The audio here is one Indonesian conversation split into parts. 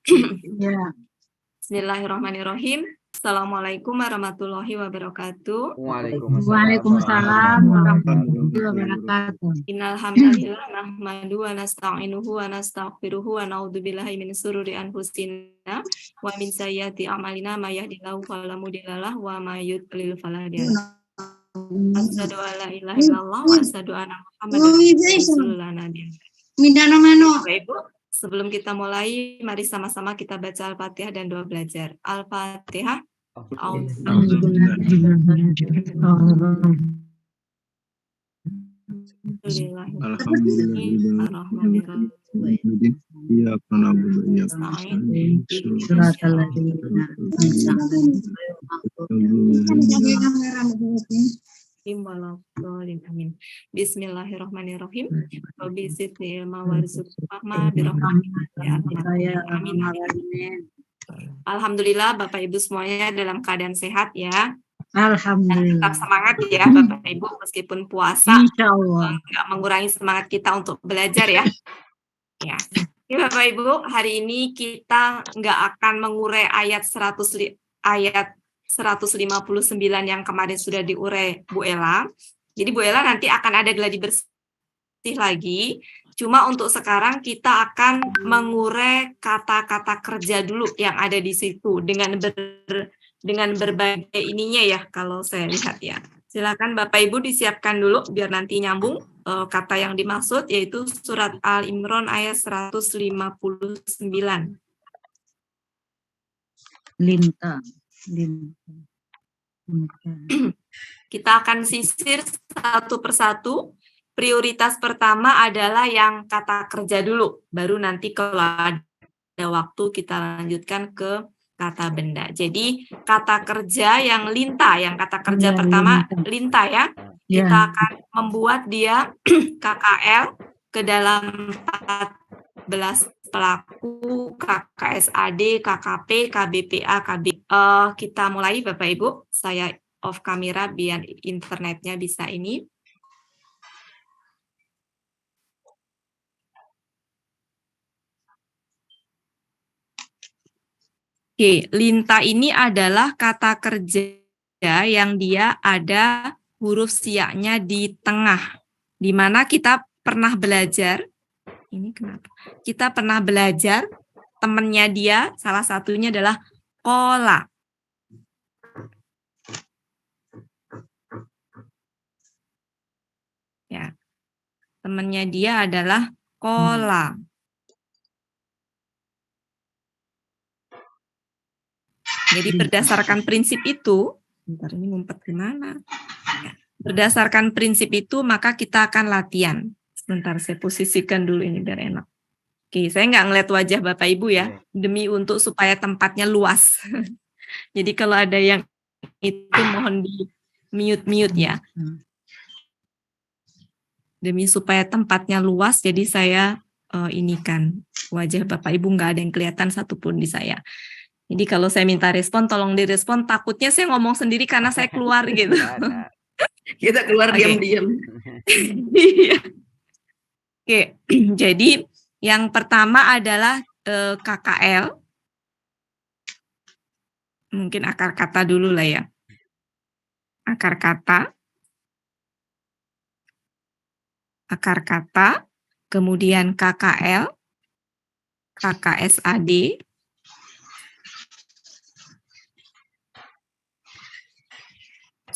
Ya. Bismillahirrahmanirrahim. Assalamualaikum warahmatullahi wabarakatuh. Waalaikumsalam warahmatullahi wabarakatuh. Innal hamdalillah nahmadu wa nasta'inuhu wa nastaghfiruhu wa na'udzu billahi min shururi anfusina wa min sayyiati a'malina may yahdihillahu fala mudhillalah wa may yudlil fala hadiyalah. Asyhadu an la ilaha illallah wa asyhadu anna Muhammadar rasulullah nabi. Bapak Ibu, sebelum kita mulai, mari sama-sama kita baca Al-Fatihah dan doa belajar. Al-Fatihah. Bismillahirrahmanirrahim. Rabbi zidni ilma warzuqna amin. Alhamdulillah Bapak Ibu semuanya dalam keadaan sehat ya. Alhamdulillah. Tetap semangat ya Bapak Ibu meskipun puasa. Insyaallah. Nggak mengurangi semangat kita untuk belajar ya. Ya. Oke, Bapak Ibu, hari ini kita nggak akan mengurai ayat 159 yang kemarin sudah diurai Bu Ella. Jadi Bu Ella nanti akan ada gladi bersih lagi. Cuma untuk sekarang kita akan mengurai kata-kata kerja dulu yang ada di situ dengan berbagai ininya ya kalau saya lihat ya. Silakan Bapak Ibu disiapkan dulu biar nanti nyambung kata yang dimaksud yaitu surat Al-Imran ayat 159. Lintang. Kita akan sisir satu persatu. Prioritas pertama adalah yang kata kerja dulu. Baru nanti kalau ada waktu kita lanjutkan ke kata benda. Jadi kata kerja yang lintah, yang kata kerja pertama lintah ya. Kita akan membuat dia KKL ke dalam 14 pelaku, KKSAD, KKP, KBPA, KB. Kita mulai Bapak Ibu. Saya off kamera biar internetnya bisa ini. Oke, lintah ini adalah kata kerja yang dia ada huruf siaknya di tengah. Di mana kita pernah belajar, ini kenapa? Kita pernah belajar, temannya dia, salah satunya adalah kola. Ya, temannya dia adalah kola. Jadi berdasarkan prinsip itu, bentar ini ngumpet kemana? Berdasarkan prinsip itu, maka kita akan latihan. Sebentar, saya posisikan dulu ini biar enak. Oke, saya nggak ngeliat wajah Bapak Ibu ya, demi untuk supaya tempatnya luas. Jadi kalau ada yang itu mohon di mute ya. Demi supaya tempatnya luas, jadi saya inikan wajah Bapak Ibu nggak ada yang kelihatan satupun di saya. Jadi kalau saya minta respon, tolong direspon. Takutnya saya ngomong sendiri karena saya keluar gitu. Kita keluar diam-diam. Oke, jadi yang pertama adalah KKL. Mungkin akar kata dulu lah ya. Akar kata. Akar kata. Kemudian KKL. KKSAD.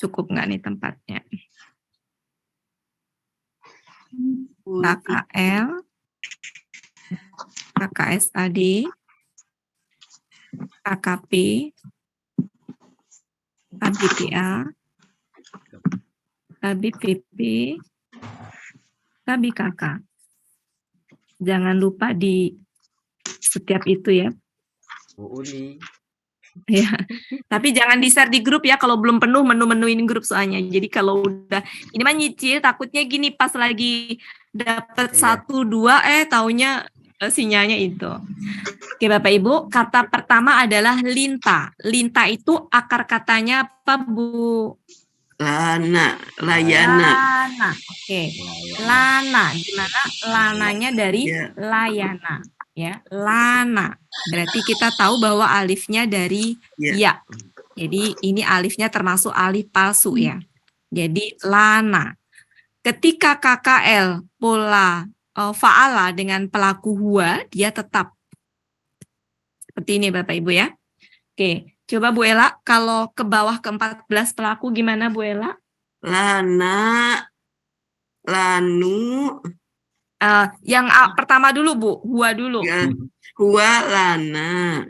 Cukup nggak nih tempatnya? KKL, KKSAD, KKP, KBPA, KBPP, KBKK. Jangan lupa di setiap itu ya. Bu Uli. Ya, tapi jangan di-share di grup ya kalau belum penuh menu-menuin grup soalnya. Jadi kalau udah ini mah nyicil takutnya gini pas lagi dapat 1 2 taunya sinyalnya itu. Oke Bapak Ibu, kata pertama adalah lintah. Lintah itu akar katanya apa Bu? Lana, layana. Lana. Oke. Lana, di mana lananya dari layana. Ya, lana. Berarti kita tahu bahwa alifnya dari Ya. ya. Jadi ini alifnya termasuk alif palsu ya. Jadi lana. Ketika KKL pola fa'ala dengan pelaku huwa, dia tetap seperti ini Bapak Ibu ya. Oke, coba Bu Ela, kalau ke bawah ke 14 pelaku gimana Bu Ela? Lana, lanu, Yang pertama dulu Bu, huwa dulu. ya, huwa, lana.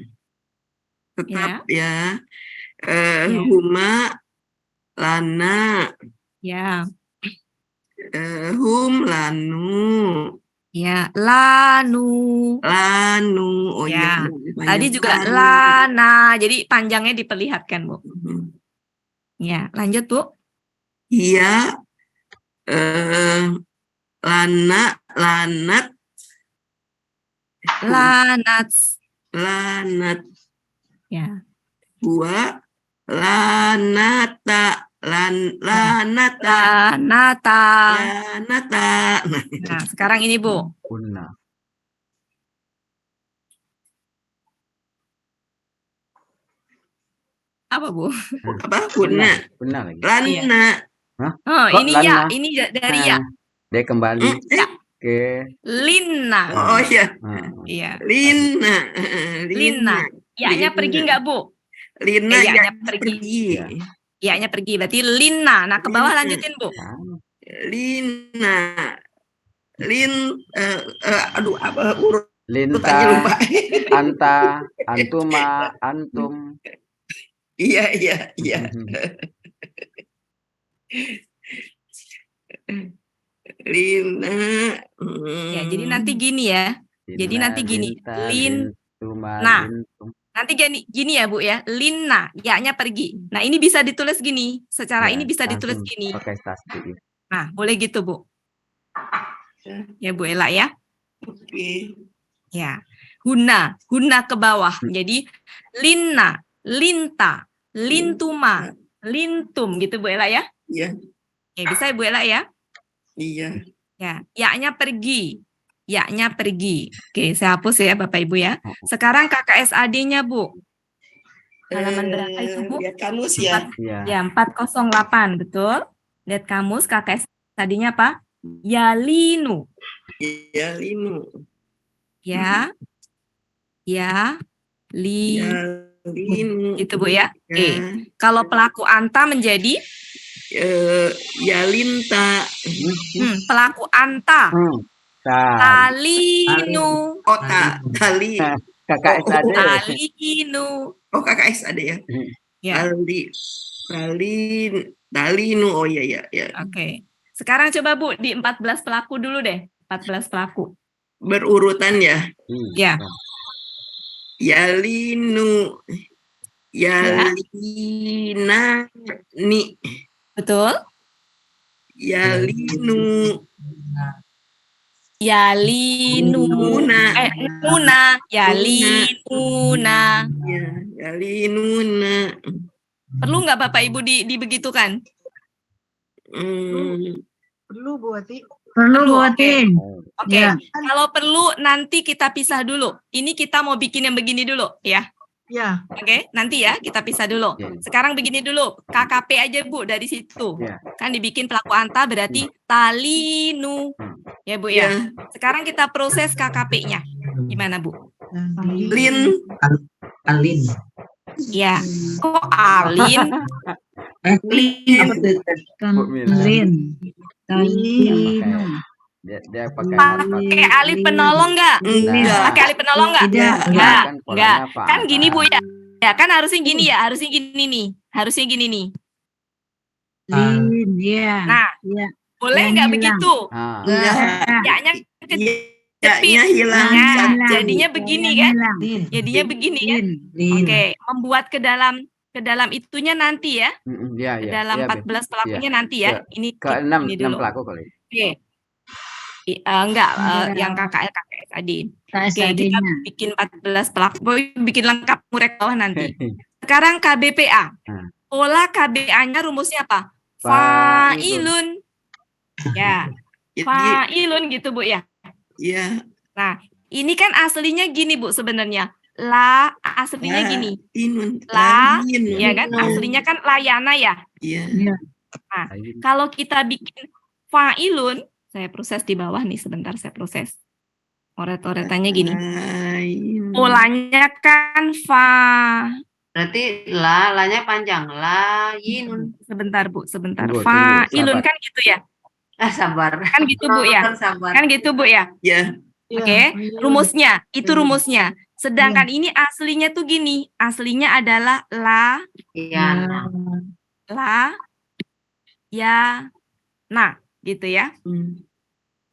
Tetap ya. Ya. Huma, lana, Ya, hum, lanu, ya, lanu. lanu. Oh Ya. iya. Tadi juga Lanu. lana, jadi panjangnya diperlihatkan Bu. Ya, lanjut Bu. Iya. Lana, lanat, Lanats. lanat. Ya. Huwa, lanata, lanata, Lanata. lanata. Nah, sekarang ini Bu. Kunna. Apa Bu? Apa? Kunna, Kunna lagi. lana. Oh, Kok ini lana? ya, ini dari ya. Dia kembali Ya. ke Linna. Oh iya. Iya. Lina, Lina. Ya-nya pergi nggak Bu? Lina, Ya-nya ya pergi. pergi. Ya. Ya-nya pergi, berarti Lina. Nah, ke bawah Lina. lanjutin Bu. Lina, aduh apa urutannya Linta, lupa. anta, antuma, antum. Iya. Lina. Ya, jadi nanti gini ya. Jadi Linna, nanti gini. linta, Lin. lintuma, Nah. lintum. Nanti gini ya Bu ya. Lina. Ya-nya pergi. Nah, ini bisa ditulis gini. Secara Ya, ini bisa ditulis langsung gini. pakai tasdih. Nah, boleh gitu Bu. Ya Bu Ela ya. Oke. Ya. Huna ke bawah. Jadi Linna, Linta, Lintuma, Lintum gitu Bu Ela ya. Iya. Ya, bisa Bu Ela ya. Iya. Ya, ya-nya pergi. Ya-nya pergi. Oke, saya hapus ya Bapak Ibu ya. Sekarang KKSAD-nya Bu. Halaman berapa itu Bu? Lihat kamus ya. Ya. Ya, 408, betul. Lihat kamus, KKSAD-nya apa? Yalinu. Ya, linu. Ya. Ya. Li. Ya, linu. Gitu Bu ya. Ya. Oke. Kalau pelaku anta menjadi Ya, linta. pelaku anta. Talinu. Oh, tali. Kakak SAD. Talinu. Oh, KKS ada ya. Ya. Talinu. Oh iya. Oke. Sekarang coba Bu di 14 pelaku dulu deh. 14 pelaku. Berurutan ya. Ya. Yalinu. Yalina. Ni. Betul? Yalinu. Yalinuna. Nuna. Yalinuna. Ya, yalinuna. Perlu nggak Bapak Ibu dibegitukan? Perlu Bu Ati. Perlu Bu Ati. Oke. Ya. Kalau perlu nanti kita pisah dulu. Ini kita mau bikin yang begini dulu ya. Ya. Oke, nanti ya kita pisah dulu. Sekarang begini dulu, KKP aja Bu dari situ. Kan dibikin pelaku anta berarti talinu. Ya Bu ya. Sekarang kita proses KKP-nya. Gimana Bu? Alin. Ya. Kok alin? Kan lin. Talinu. Dia pakai alif penolong nggak? Enggak. Pakai alif penolong nggak? Tidak. Enggak. Kan gini Bu ya. Ya kan harusnya gini ya. Harusnya gini nih. Harusnya gini nih. Lin. Ya. Nah, Ya. boleh Yang nggak hilang. begitu? Enggak. Ya-nya Ya-nya hilang. Nah, satu. jadinya begini kan? Jadinya begini kan? Lin. Oke, membuat ke dalam itunya nanti ya. Iya, Ke dalam 14 pelakunya nanti ya. Ini ke ini 6 dulu. pelaku kali. Oke. Enggak, yang KKS tadi. Oke, kita bikin 14 pelaku, bikin lengkap murek bawah nanti. Sekarang KBPA. Pola KBA-nya rumusnya apa? Fa'ilun. Ya. Jadi, Fa'ilun gitu Bu ya. ya. Nah, Ini kan aslinya gini, Bu, sebenarnya. La aslinya gini. Inun. La, Lain. ya kan? Aslinya kan layana ya. Iya. Iya. Kalau kita bikin fa'ilun, saya proses di bawah nih sebentar, saya proses. Oret-oretannya gini. Lain. Polanya kan fa. Berarti la-nya panjang. Layinun. Sebentar, Bu, sebentar. Tunggu, Fa'ilun sabar. kan gitu ya. Sabar. Kan gitu, Bu ya. Sabar. Kan gitu, Bu ya. Ya. Oke, rumusnya, itu rumusnya. Sedangkan ini aslinya tuh gini, aslinya adalah Iya. la, ya, nah, gitu ya.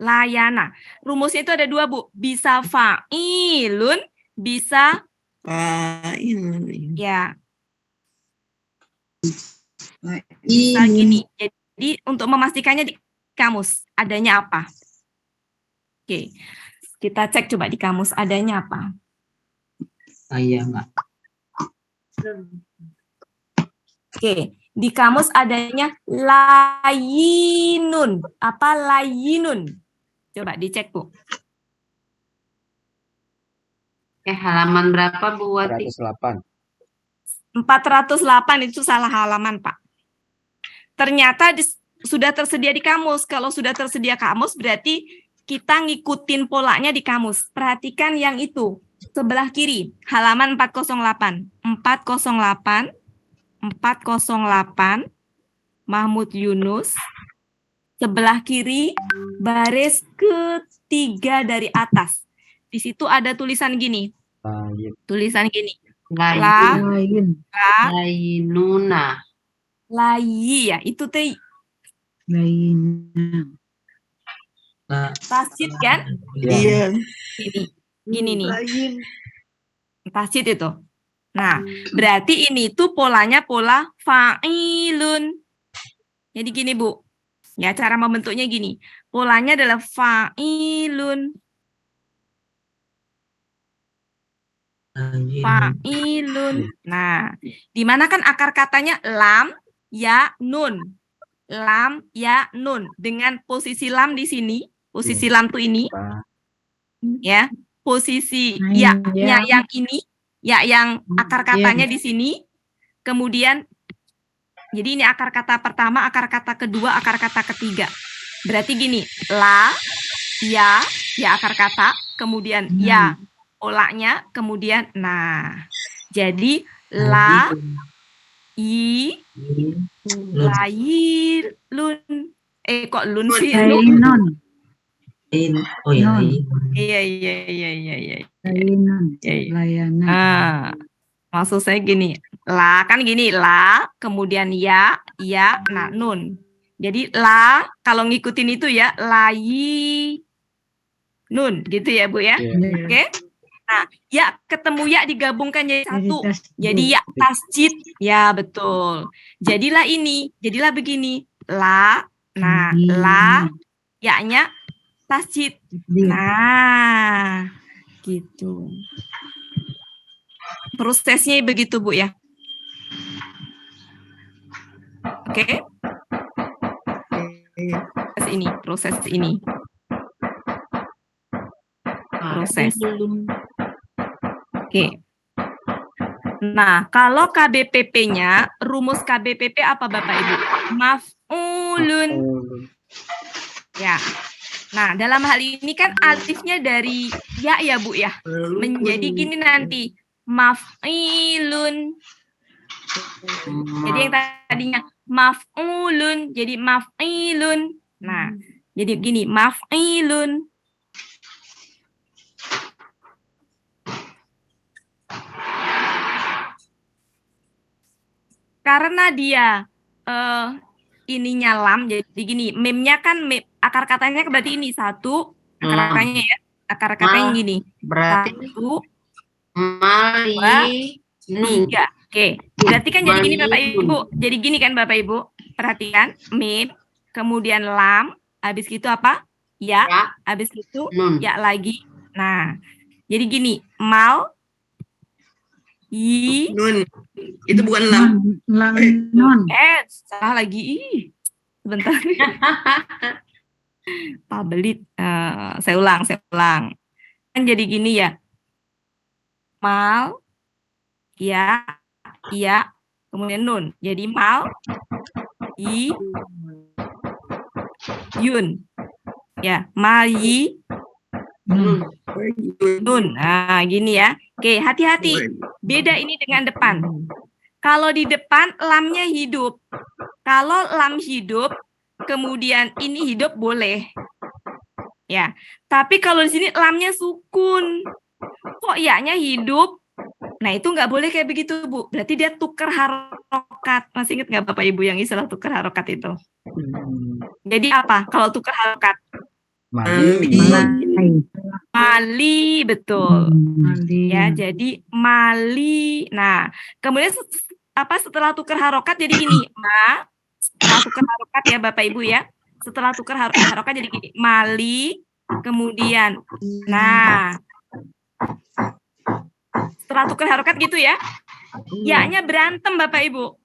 Layana. Rumusnya itu ada 2, Bu. Bisa fa'ilun, bisa Fa'ilun. ya. Bisa gini. Jadi untuk memastikannya di kamus adanya apa? Oke. Kita cek coba di kamus adanya apa. Saya enggak. Oke, di kamus adanya layinun. Apa layinun? Coba dicek, Bu. Halaman berapa, Bu Wati? 108. 408 itu salah halaman, Pak. Ternyata sudah tersedia di kamus. Kalau sudah tersedia kamus berarti kita ngikutin polanya di kamus. Perhatikan yang itu. Sebelah kiri, halaman 408. 408. Mahmud Yunus. Sebelah kiri, baris ketiga dari atas. Di situ ada tulisan gini. Tulisan gini. Layinuna. Layi ya, itu teh tasjid kan? Iya. Gini nih. Tasjid itu. Nah, berarti ini tuh polanya pola fa'ilun. Jadi gini, Bu. Ya, cara membentuknya gini. Polanya adalah fa'ilun. Fa'ilun. Nah, di mana kan akar katanya lam, ya, nun. Lam, ya, nun. Dengan posisi lam di sini. Posisi lam tuh ini. Ya. Posisi ya-nya yang ini. Ya, yang akar katanya di sini. Kemudian, jadi ini akar kata pertama, akar kata kedua, akar kata ketiga. Berarti gini, la, ya akar kata, kemudian ya, polanya, kemudian nah. Jadi, la, i, layilun. Kok lun sih? Oh ya. Iya. Layanan. Maksud saya gini, la kan gini, la, kemudian ya, nah nun. Jadi la, kalau ngikutin itu ya, layi, nun, gitu ya Bu ya. Oke. Nah, ya ketemu ya digabungkan jadi satu. Jadi ya tasjid, ya betul. Jadilah begini, la, nah la, ya-nya tasjid. Nah, gitu. Prosesnya begitu, Bu ya. Oke. Proses ini. Oke. Nah, kalau KBPP-nya, rumus KBPP apa Bapak Ibu? Maf'ulun. Ya. Nah, dalam hal ini kan alifnya dari ya Bu ya. Menjadi gini nanti. Maf'ilun. Jadi yang tadinya maf'ulun jadi maf'ilun. Nah, jadi gini, maf'ilun. Karena dia ininya lam, jadi gini, meme-nya kan akar katanya berarti ini satu, akar katanya ya. Akar katanya gini. Berarti satu, mali, tiga. Oke, berarti kan jadi gini Bapak Ibu. Jadi gini kan Bapak Ibu. Perhatikan, mim, kemudian lam, habis gitu apa? Ya, habis itu nun. ya lagi. Nah, jadi gini, mal, i, Nun. Itu bukan lam. Non. salah lagi. Sebentar. Pak Belit, saya ulang. jadi gini ya. Mal, ya, kemudian nun. Jadi mal, yi, yun. Ya, mal, yi, Nun. nun. Nah, gini ya. Oke, hati-hati. Beda ini dengan depan. Kalau di depan lamnya hidup. Kalau lam hidup, kemudian ini hidup boleh. Ya. Tapi kalau di sini lamnya sukun. Kok ya-nya hidup? Nah, itu nggak boleh kayak begitu, Bu. Berarti dia tuker harokat. Masih ingat nggak Bapak Ibu yang istilah tuker harokat itu? Jadi apa kalau tuker harokat? Mali. Mali, betul. Mali. Ya, jadi mali. Nah, kemudian setelah tuker harokat jadi gini. Setelah tuker harokat ya Bapak Ibu ya. Setelah tuker harokat jadi gini. Mali, kemudian. Nah, setelah tuker harokat gitu ya. Ya-nya berantem Bapak Ibu.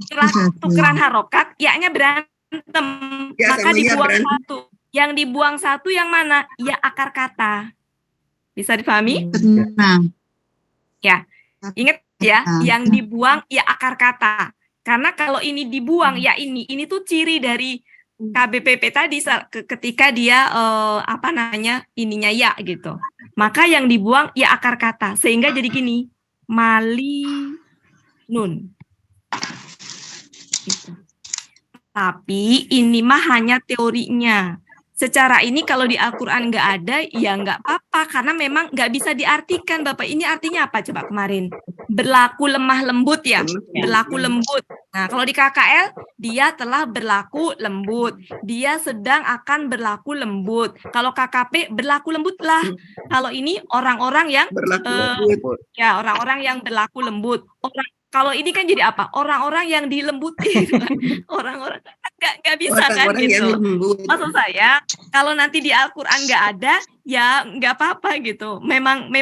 Setelah tukeran harokat, ya-nya berantem. Ya, Maka sama ya dibuang berantem. satu. Yang dibuang satu yang mana? Ya akar kata. Bisa dipahami? Tenang. Ya. Ingat ya, yang dibuang ya akar kata. Karena kalau ini dibuang ya ini tuh ciri dari KBPP tadi ketika dia ininya ya gitu. Maka yang dibuang ya akar kata sehingga jadi gini. Mali nun. Gitu. Tapi ini mah hanya teorinya. Secara ini kalau di Al-Quran nggak ada, ya nggak apa-apa. Karena memang nggak bisa diartikan, Bapak. Ini artinya apa coba kemarin? Berlaku lemah lembut ya? Berlaku lembut. Nah, kalau di KKL, dia telah berlaku lembut. Dia sedang akan berlaku lembut. Kalau KKP, berlaku lembutlah. Kalau ini orang-orang yang orang-orang yang berlaku lembut. Kalau ini kan jadi apa? Orang-orang yang dilembuti. Orang-orang nggak bisa kan gitu. Maksud saya, kalau nanti di Al-Quran nggak ada, ya nggak apa-apa gitu. Memang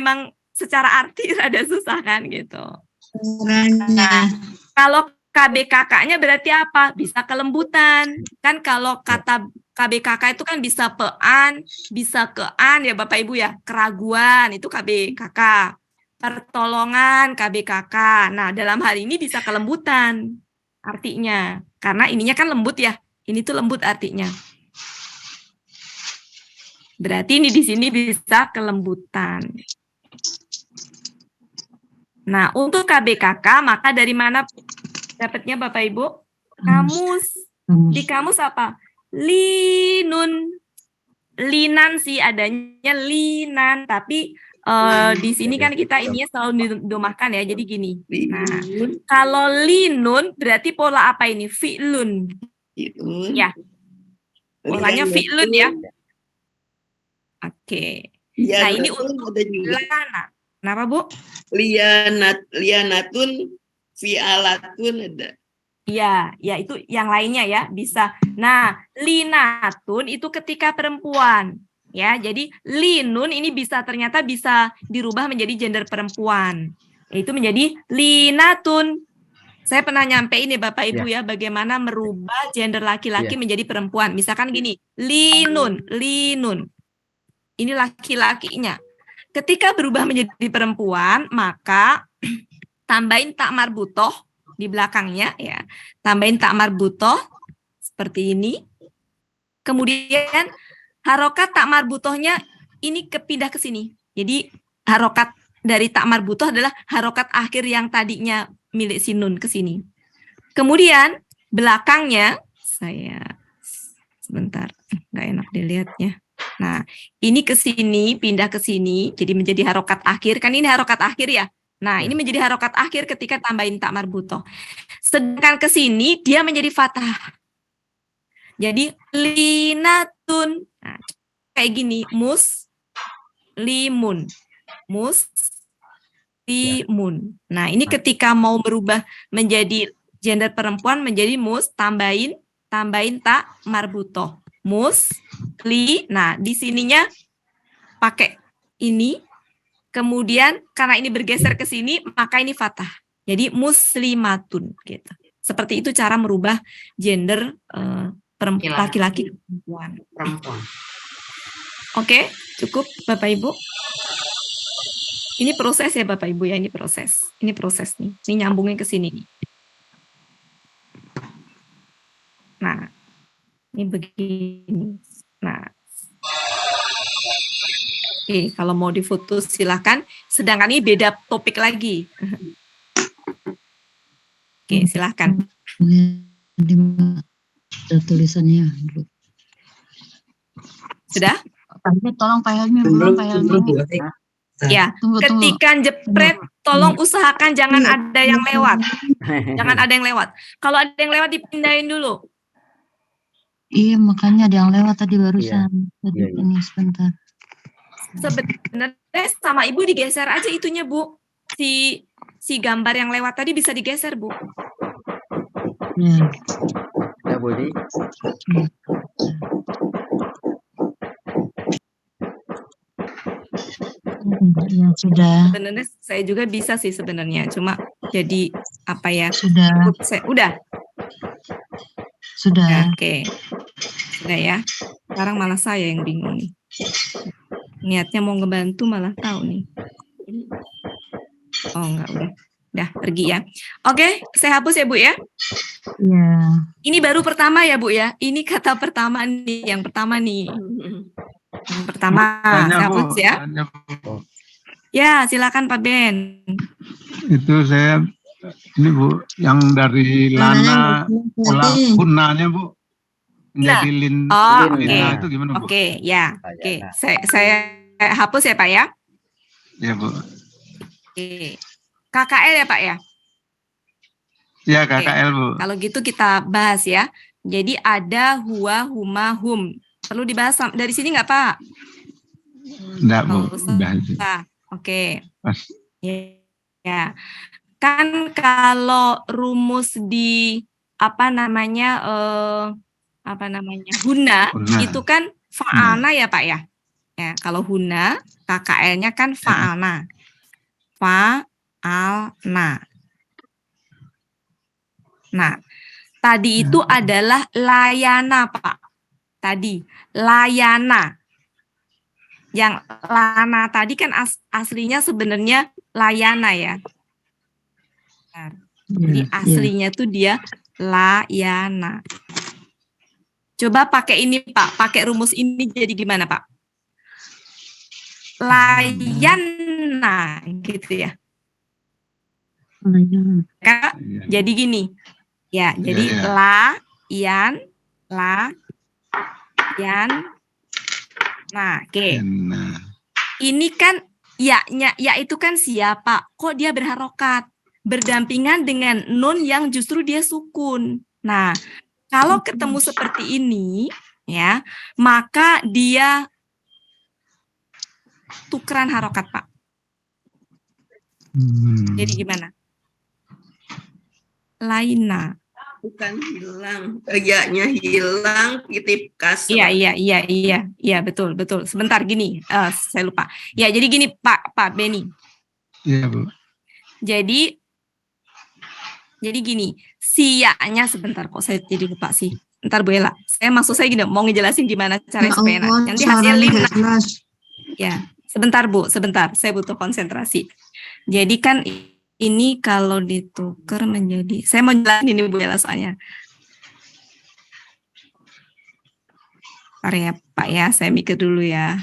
secara arti rada susah kan gitu. Nah, kalau KBKK-nya berarti apa? Bisa kelembutan. Kan kalau kata KBKK itu kan bisa pean, bisa kean ya Bapak Ibu ya. Keraguan itu KBKK. Pertolongan KBKK. Nah, dalam hal ini bisa kelembutan artinya. Karena ininya kan lembut ya. Ini tuh lembut artinya. Berarti ini di sini bisa kelembutan. Nah, untuk KBKK maka dari mana dapatnya Bapak Ibu? Kamus. Di kamus apa? Linun. Linan sih adanya linan, tapi di sini kan kita ininya selalu didomahkan ya, jadi gini. Nah, kalau linun berarti pola apa ini? Fi'lun. Ya. Polanya fi'lun ya. Oke. Nah, ini untuk lana. Kenapa, Bu? Lianatun, fi'alatun ada. Iya, ya itu yang lainnya ya, bisa. Nah, linatun itu ketika perempuan. Ya, jadi linun ini ternyata bisa dirubah menjadi gender perempuan. Yaitu menjadi linatun. Saya pernah nyampe ini Bapak Ibu ya, bagaimana merubah gender laki-laki menjadi perempuan. Misalkan gini, linun. Ini laki-lakinya. Ketika berubah menjadi perempuan, maka tambahin tak marbutoh di belakangnya ya. Tambahin tak marbutoh seperti ini. Kemudian harokat tak marbutohnya ini kepindah ke sini. Jadi harokat dari tak marbutoh adalah harokat akhir yang tadinya milik sinun ke sini. Kemudian belakangnya saya sebentar nggak enak dilihatnya. Nah ini ke sini pindah ke sini jadi menjadi harokat akhir. Kan ini harokat akhir ya. Nah ini menjadi harokat akhir ketika tambahin tak marbutoh. Sedangkan ke sini dia menjadi fathah. Jadi linatun. Nah, kayak gini, muslimun. Nah, ini ketika mau berubah menjadi gender perempuan menjadi tambahin tak marbutoh. Nah, di sininya pakai ini. Kemudian karena ini bergeser ke sini, maka ini fathah. Jadi muslimatun gitu. Seperti itu cara merubah gender laki-laki perempuan. Oke, cukup Bapak Ibu. Ini proses ya Bapak Ibu ya, ini proses. Ini proses nih. Ini nyambungin ke sini nih. Nah, ini begini. Nah, oke, kalau mau difoto silahkan. Sedangkan ini beda topik lagi. Oke, silahkan. Ada tulisannya dulu. Sudah? Pak Helmi, tolong Pak Helmi, belum Pak Helmi. Ya, Tunggu. ketika jepret, tolong usahakan jangan ada yang lewat. Jangan ada yang lewat. Kalau ada yang lewat dipindahin dulu. Iya, makanya ada yang lewat tadi barusan. Tadi Iya, iya. ini sebentar. Sebenarnya sama Ibu digeser aja itunya, Bu. Si gambar yang lewat tadi bisa digeser, Bu. Ya. Ya, Budi. Ya, sudah. Sebenarnya saya juga bisa sih sebenarnya, cuma jadi apa ya? Sudah. Udah. Sudah. Ya, oke. Sudah ya. Sekarang malah saya yang bingung nih. Niatnya mau ngebantu malah tahu nih. Oh, enggak, udah. Udah, pergi ya. Oke, saya hapus ya, Bu ya. Ya. Ini baru pertama ya, Bu ya. Ini kata pertama nih, yang pertama nih. Yang pertama, saya hapus ya. Ya, silakan Pak Ben. Itu saya ini Bu, yang dari Lana pola hunanya Bu menjadi lin. Oh, Oke. Lina itu gimana Bu? Oke, ya. Oke, saya hapus ya, Pak ya. Ya Bu. Oke. KKL ya, Pak ya. Ya KKL Bu. Kalau gitu kita bahas ya. Jadi ada huwa, huma, hum. Perlu dibahas dari sini nggak, Pak? Enggak Bu, Oh, udah itu. Oke. Pas. Ya. Kan kalau rumus di huna Huna. itu kan fa'alna ya Pak ya. Ya, kalau huna KKL-nya kan fa'alna. Fa'alna. Nah, tadi itu adalah layana, Pak. Tadi layana. Yang lana tadi kan aslinya sebenarnya layana ya. Nah, jadi aslinya tuh dia layana. Coba pakai ini Pak, pakai rumus ini jadi gimana Pak? Layana gitu ya. Kak, jadi gini. Ya, jadi layan. Nah, oke. Nah, Ini kan ya itu kan siapa? Kok dia berharokat? Berdampingan dengan nun yang justru dia sukun. Nah, kalau ketemu seperti ini, ya, maka dia tukeran harokat, Pak. Jadi gimana? Laina. Bukan hilang, ya-nya hilang, titip kasrah. Iya, betul. Sebentar gini, saya lupa. Ya, jadi gini Pak Beni. iya Bu. Jadi gini, sianya sebentar kok saya jadi lupa sih. Ntar Bu Ella, saya gini, mau ngejelasin gimana cara supaya nanti hasilnya lina. Ya, sebentar Bu, saya butuh konsentrasi. Jadi kan ini kalau ditukar menjadi, saya mau jelasin ini Bu Ella soalnya. Bentar ya Pak ya, saya mikir dulu ya.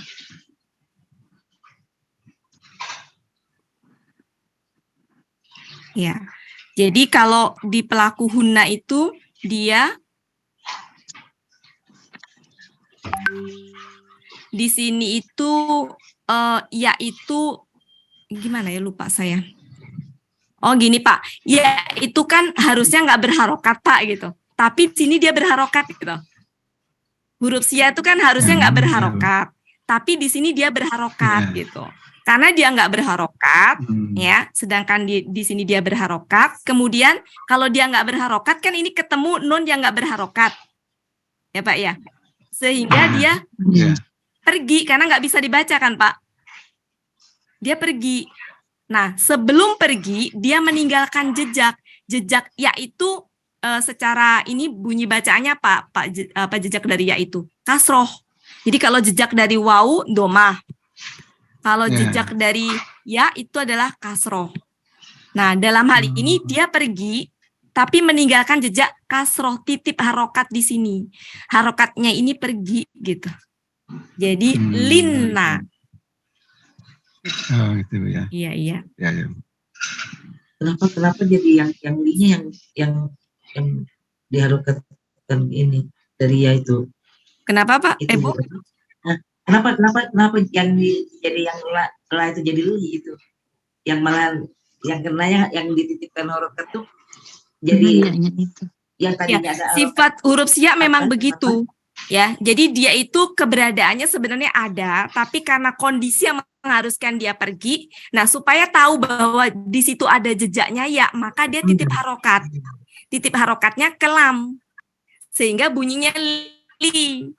Ya, jadi kalau di pelaku huna itu dia di sini itu yaitu gimana ya, lupa saya. Oh gini Pak, ya itu kan harusnya nggak berharokat Pak gitu. Tapi di sini dia berharokat gitu. Huruf sia itu kan harusnya nggak berharokat. Tapi di sini dia berharokat gitu. Karena dia nggak berharokat, ya. Sedangkan di sini dia berharokat. Kemudian kalau dia nggak berharokat kan ini ketemu nun yang nggak berharokat, ya Pak ya. Sehingga dia pergi karena nggak bisa dibaca kan Pak. Dia pergi. Nah, sebelum pergi dia meninggalkan jejak yaitu secara ini bunyi bacaannya apa jejak dari ya itu kasroh. Jadi kalau jejak dari wawu, domah. Kalau Ya. jejak dari ya, itu adalah kasroh. Nah, dalam hal ini dia pergi, tapi meninggalkan jejak kasroh, titip harokat di sini. Harokatnya ini pergi, gitu. Jadi, linna. Oh, gitu ya. Iya, iya. Ya, ya. Kenapa jadi yang linya yang diharokatkan ini dari ya itu? Kenapa, Pak? Itu Bu? Nah, kenapa yang jadi yang la itu jadi li itu? Yang malah yang kenanya yang dititipkan harokat tuh jadi Iya, itu. yang Ya, tadinya ada harokat. sifat huruf siak memang Apa? begitu. Ya, jadi dia itu keberadaannya sebenarnya ada, tapi karena kondisi yang mengharuskan dia pergi, nah supaya tahu bahwa di situ ada jejaknya ya, maka dia titip harokat. Titip harokatnya ke lam, sehingga bunyinya li.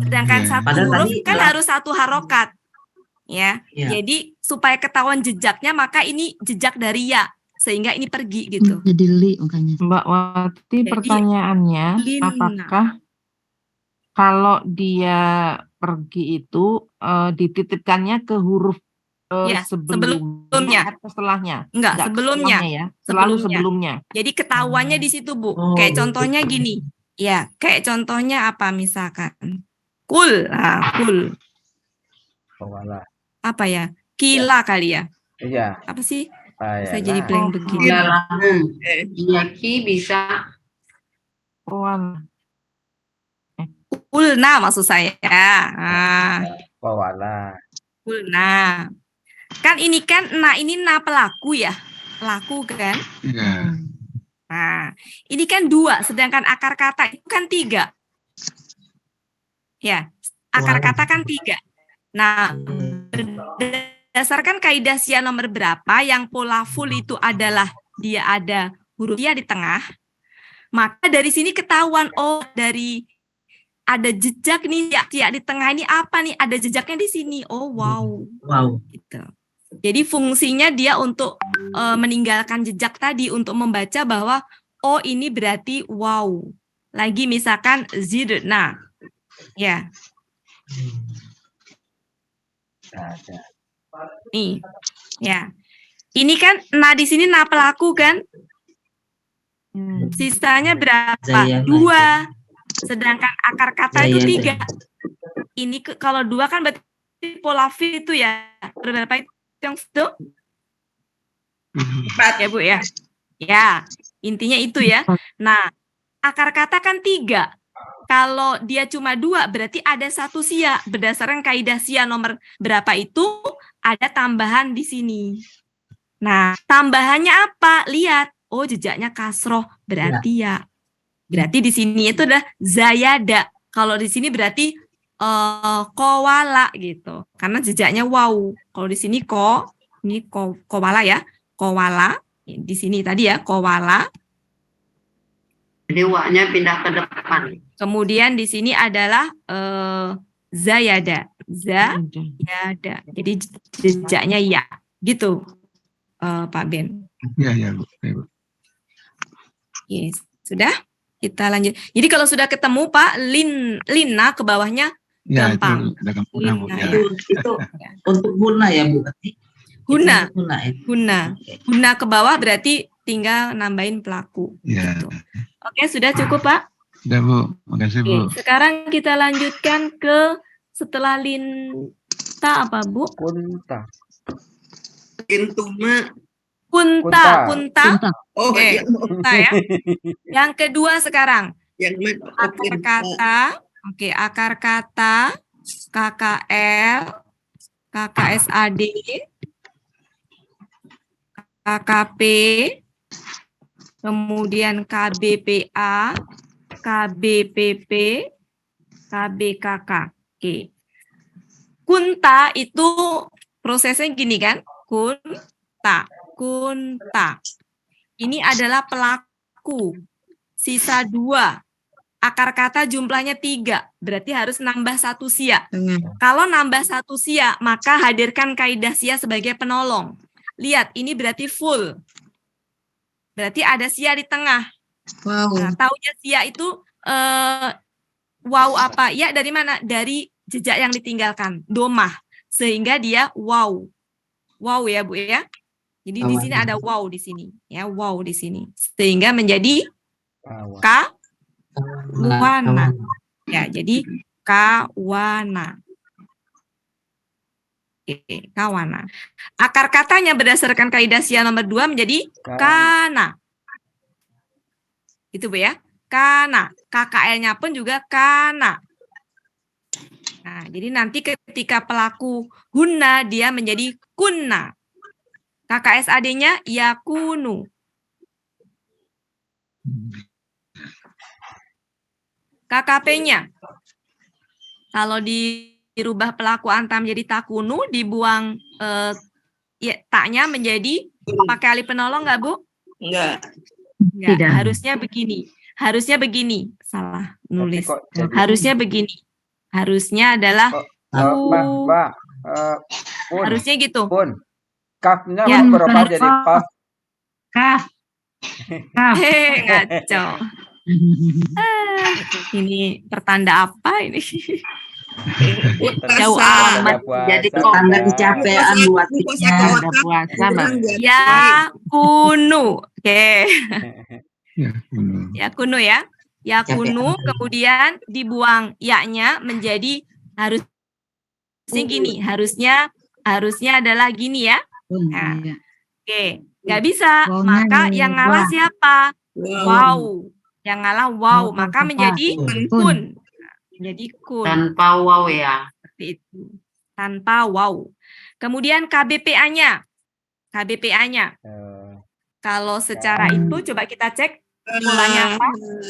Sedangkan Ya. satu Padahal huruf tadi kan lam. harus satu harokat. Ya, Ya. jadi supaya ketahuan jejaknya, maka ini jejak dari ya, sehingga ini pergi gitu. Jadi li makanya. Mbak Wati, Jadi, pertanyaannya, lina. apakah kalau dia pergi itu dititipkannya ke huruf Ya, sebelumnya. atau setelahnya? Enggak, Enggak, sebelumnya. setelahnya ya, selalu sebelumnya. Jadi ketahuannya di situ, Bu. Oh, Kayak contohnya gini. Ya, kayak contohnya apa misalkan? Kul. Nah, kul. Kawala. Apa ya? Kila kali ya. Iya. Apa sih? Saya Saya jadi blank begini. Iya, ki bisa. Kulna maksud saya. Nah, Kawala. kulna. Kan ini kan, nah ini na pelaku ya. Pelaku kan. Iya. Nah, ini kan 2, sedangkan akar kata itu kan 3. Ya, akar kata kan 3. Nah, berdasarkan kaidah sia nomor berapa yang pola full itu adalah dia ada huruf ya di tengah, maka dari sini ketahuan, oh dari ada jejak nih ya di tengah ini apa nih? Ada jejaknya di sini. Oh wow. Wow. Gitu. Jadi fungsinya dia untuk meninggalkan jejak tadi untuk membaca bahwa oh ini berarti wow. Lagi misalkan zidna. Ya. Ada. Nih. Ya. Ini kan nah di sini na pelaku kan? Sisanya berapa? Zayana. 2. Sedangkan akar kata itu Zayana. 3. Ini kalau 2 kan berarti pola V itu ya. Berapa itu yang itu? 4. Ya Bu ya. Ya, intinya itu ya. Nah, akar kata kan 3. Kalau dia cuma 2 berarti ada 1 sia. Berdasarkan kaidah sia nomor berapa itu ada tambahan di sini. Nah, tambahannya apa? Lihat. Oh, jejaknya kasroh berarti ya. Berarti di sini itu adalah zayada. Kalau di sini berarti kowala gitu. Karena jejaknya wow. Kalau di sini ini kowala ya. Kowala. Di sini tadi ya, kowala. Jadi wa-nya pindah ke depan. Kemudian di sini adalah zayada. Zayada. Jadi jejaknya ya. Gitu, Pak Ben. Iya, iya, Bu. Iya, Bu. Yes. Sudah? Kita lanjut. Jadi kalau sudah ketemu Pak, lina ke bawahnya Ya, gampang. itu gampang, Bu. Lina, Ya. Itu untuk guna ya Bu. Guna. Itu guna ya. Guna ke bawah berarti tinggal nambahin pelaku. Ya. Gitu. Oke, sudah cukup Pak? Sudah, Bu. Makasih, Bu. Oke, sekarang kita lanjutkan ke setelah linta apa Bu? Kunta. Intuma. Kunta. Oh, Oke, iya. kunta ya. Yang kedua sekarang. Yang Akar kata. Oke, akar kata. KKL. KKSAD. KKP. Kemudian KBPA. KBPP. KBKK. Oke. Kunta itu prosesnya gini kan? Kunta. Ini adalah pelaku. Sisa 2. Akar kata jumlahnya 3. Berarti harus nambah 1 sia. Kalau nambah 1 sia, maka hadirkan kaidah sia sebagai penolong. Lihat, ini berarti full. Berarti ada sia di tengah. Wow. Nah, taunya sia itu Wow apa? Ya dari mana? Dari jejak yang ditinggalkan, domah. Sehingga dia wow. Wow ya Bu ya. Jadi di sini ada wow di sini. Ya, wow di sini. Sehingga menjadi kawana. Ya, jadi kawana. Oke, kawana. Akar katanya berdasarkan kaidah Sia nomor 2 menjadi kana. Itu Bu ya. Kana. KKL-nya pun juga kana. Nah, jadi nanti ketika pelaku hunna dia menjadi kunna. KKSAD-nya yakunu. KKP-nya kalau dirubah pelaku anta menjadi takunu, dibuang ya, taknya menjadi pakai alif penolong nggak Bu? Enggak. Enggak, Tidak. harusnya begini. Harusnya begini. Salah nulis. kok jadi- Harusnya begini. Harusnya adalah Pun. harusnya gitu. Pun. Kafnya Ya, berubah jadi kaf. Kaf. Ngaco. Ini pertanda apa ini? Jauh amat. Jadi Tanda kecapean buatnya. Ada puasa, Mbak. Ya kunu. Oke. Ya, benar. Ya kunu ya. Ya kunu kemudian dibuang ya-nya menjadi harusnya gini. Harusnya adalah gini ya. Nah, oke. Nggak bisa. Maka yang ngalah siapa? Wow. Yang ngalah wow. Maka menjadi kun. Menjadi kun. tanpa wow ya. Seperti itu. Tanpa wow. Kemudian KBPA-nya. KBPA-nya. Kalau secara itu coba kita cek polanya apa?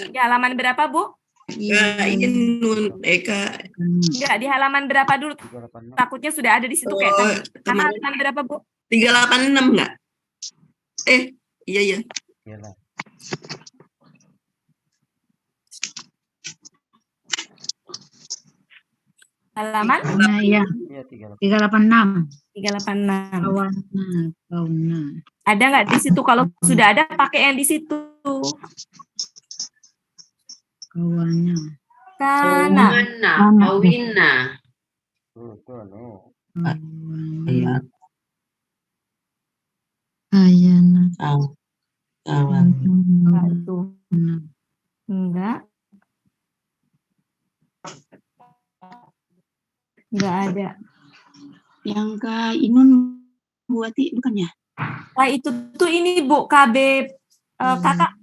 Di halaman berapa, Bu? Kainun Eka. Enggak, di halaman berapa dulu? Takutnya sudah ada di situ kayak tadi. Karena halaman berapa, Bu? 386 enggak? Iya. Iyalah. Halaman Iya, Iya, 386. 386. 386. Kawana. Ada nggak di situ? Kalau sudah ada, pakai yang di situ. Kawana. Kana. Mana? Kawina. Iya. Kayana. Kawan. Enggak itu. Enggak. Enggak ada. Yang Kainun buati bukannya? Nah, itu tuh ini Bu, KB kakak.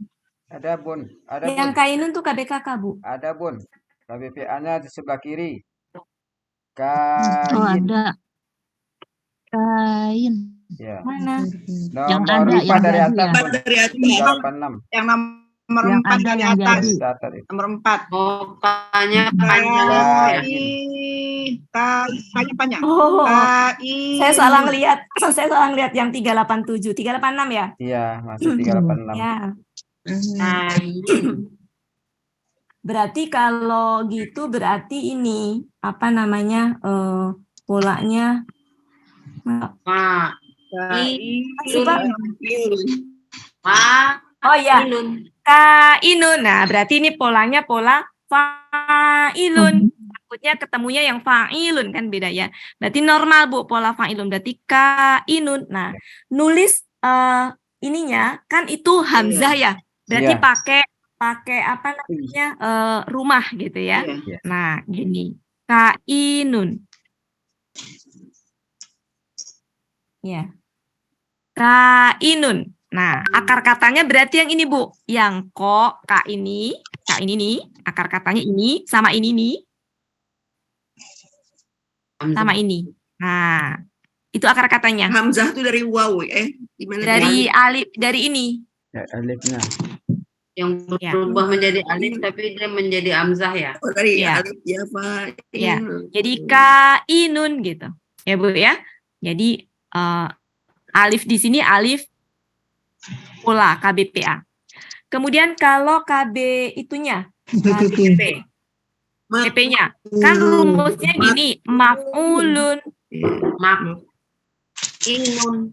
Ada Bun. Ada Yang Bun. Kainun tuh KB kakak, Bu. Ada Bun. KBPA-nya di sebelah kiri. Oh, Kain. ada. Kain. Ya. Mana? Yang Nomor ada, 4 yang dari jadi atas, ya. Bun. Dari atas. 386. Yang nomor Yang 4 ada, dari yang atas. jadi. Datar itu. Nomor 4. Oh, kanya panjang ya. Kanya panjang. Oh, Kain. saya salah ngelihat yang 387, 386 ya? Iya, masih 386. Ya. Kain. Berarti kalau gitu berarti ini apa namanya polanya Pak. Pak? Pak. Oh ya, Ilun. kainun. Nah, berarti ini polanya pola fa'ilun. Takutnya ketemunya yang fa'ilun kan beda ya. Berarti normal Bu pola fa'ilun. Berarti kainun. Nah, nulis ininya kan itu hamzah ya. Berarti Iya. pakai apa namanya rumah gitu ya. Iya. Nah, gini. Kainun. Ya. Kainun. Nah, akar katanya berarti yang ini, Bu. Yang kak ini nih, akar katanya ini sama ini nih, sama ini. Nah, itu akar katanya. Hamzah tuh dari waw gimana? Dari alif, dari ini. Ya, alifnya. Yang Ya. berubah menjadi alif tapi dia menjadi hamzah ya. Oh, dari Ya. alif ya Pak. Ya. Jadi kainun gitu. Ya, Bu ya. Jadi alif di sini alif pola KBPA. Kemudian kalau KB itunya, KBP. PP-nya. Kan rumusnya gini, maf'ulun. Mak. Inun.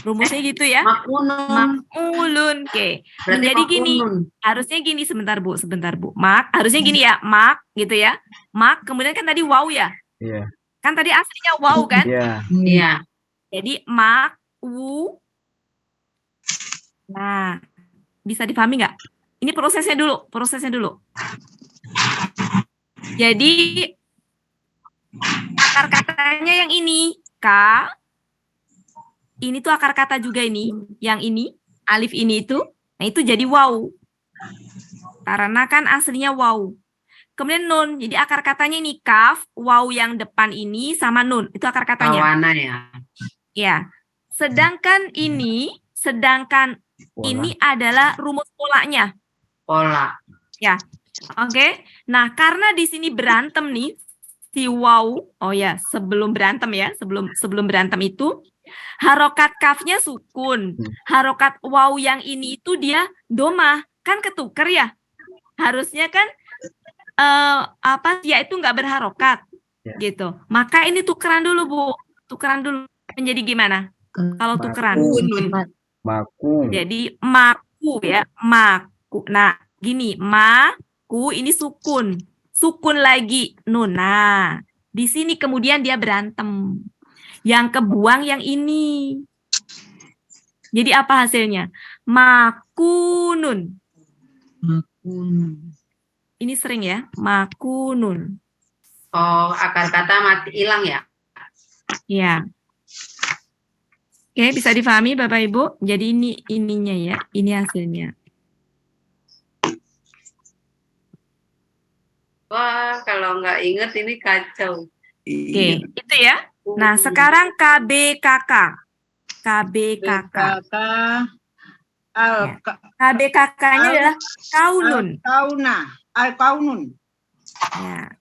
Rumusnya gitu ya. Makunun. Makulun. Oke. Berarti Menjadi gini. makunun. Harusnya gini, sebentar Bu. Mak. Harusnya gini ya. Mak gitu ya. Mak. Kemudian kan tadi wow ya. Iya. Kan tadi aslinya wow kan. Iya. Iya. Jadi mak, wu. Nah, bisa dipahami nggak? Ini prosesnya dulu. Jadi akar katanya yang ini, ka. Ini tuh akar kata juga ini, yang ini, alif ini itu. Nah, itu jadi wow. Karena kan aslinya wow. Kemudian nun, jadi akar katanya ini kaf, wow yang depan ini sama nun. Itu akar katanya. Kawana ya. Ya. Sedangkan ini adalah rumus polanya. Pola. Ya. Oke. Nah, karena di sini berantem nih si wow. Oh ya, sebelum berantem ya, sebelum berantem itu harokat kafnya sukun. Harokat wow yang ini itu dia domah. Kan ketuker ya. Harusnya kan dia itu nggak berharokat. Gitu. Maka ini tukeran dulu, Bu. Tukeran dulu. Menjadi gimana? Kalau tukeran. Maku. Jadi maku ya, maku. Nah, gini, maku ini sukun. Sukun lagi nun. Nah, di sini kemudian dia berantem. Yang kebuang yang ini. Jadi apa hasilnya? Makunun. Ini sering ya, makunun. Oh, akar kata mati hilang ya? Ya. Oke, bisa difahami Bapak Ibu? Jadi ini ininya ya, ini hasilnya. Wah, kalau nggak inget ini kacau. Oke, itu ya. Nah, sekarang KBKK. KBKK. KBKK-nya adalah kaunun. Kaunun. Ya,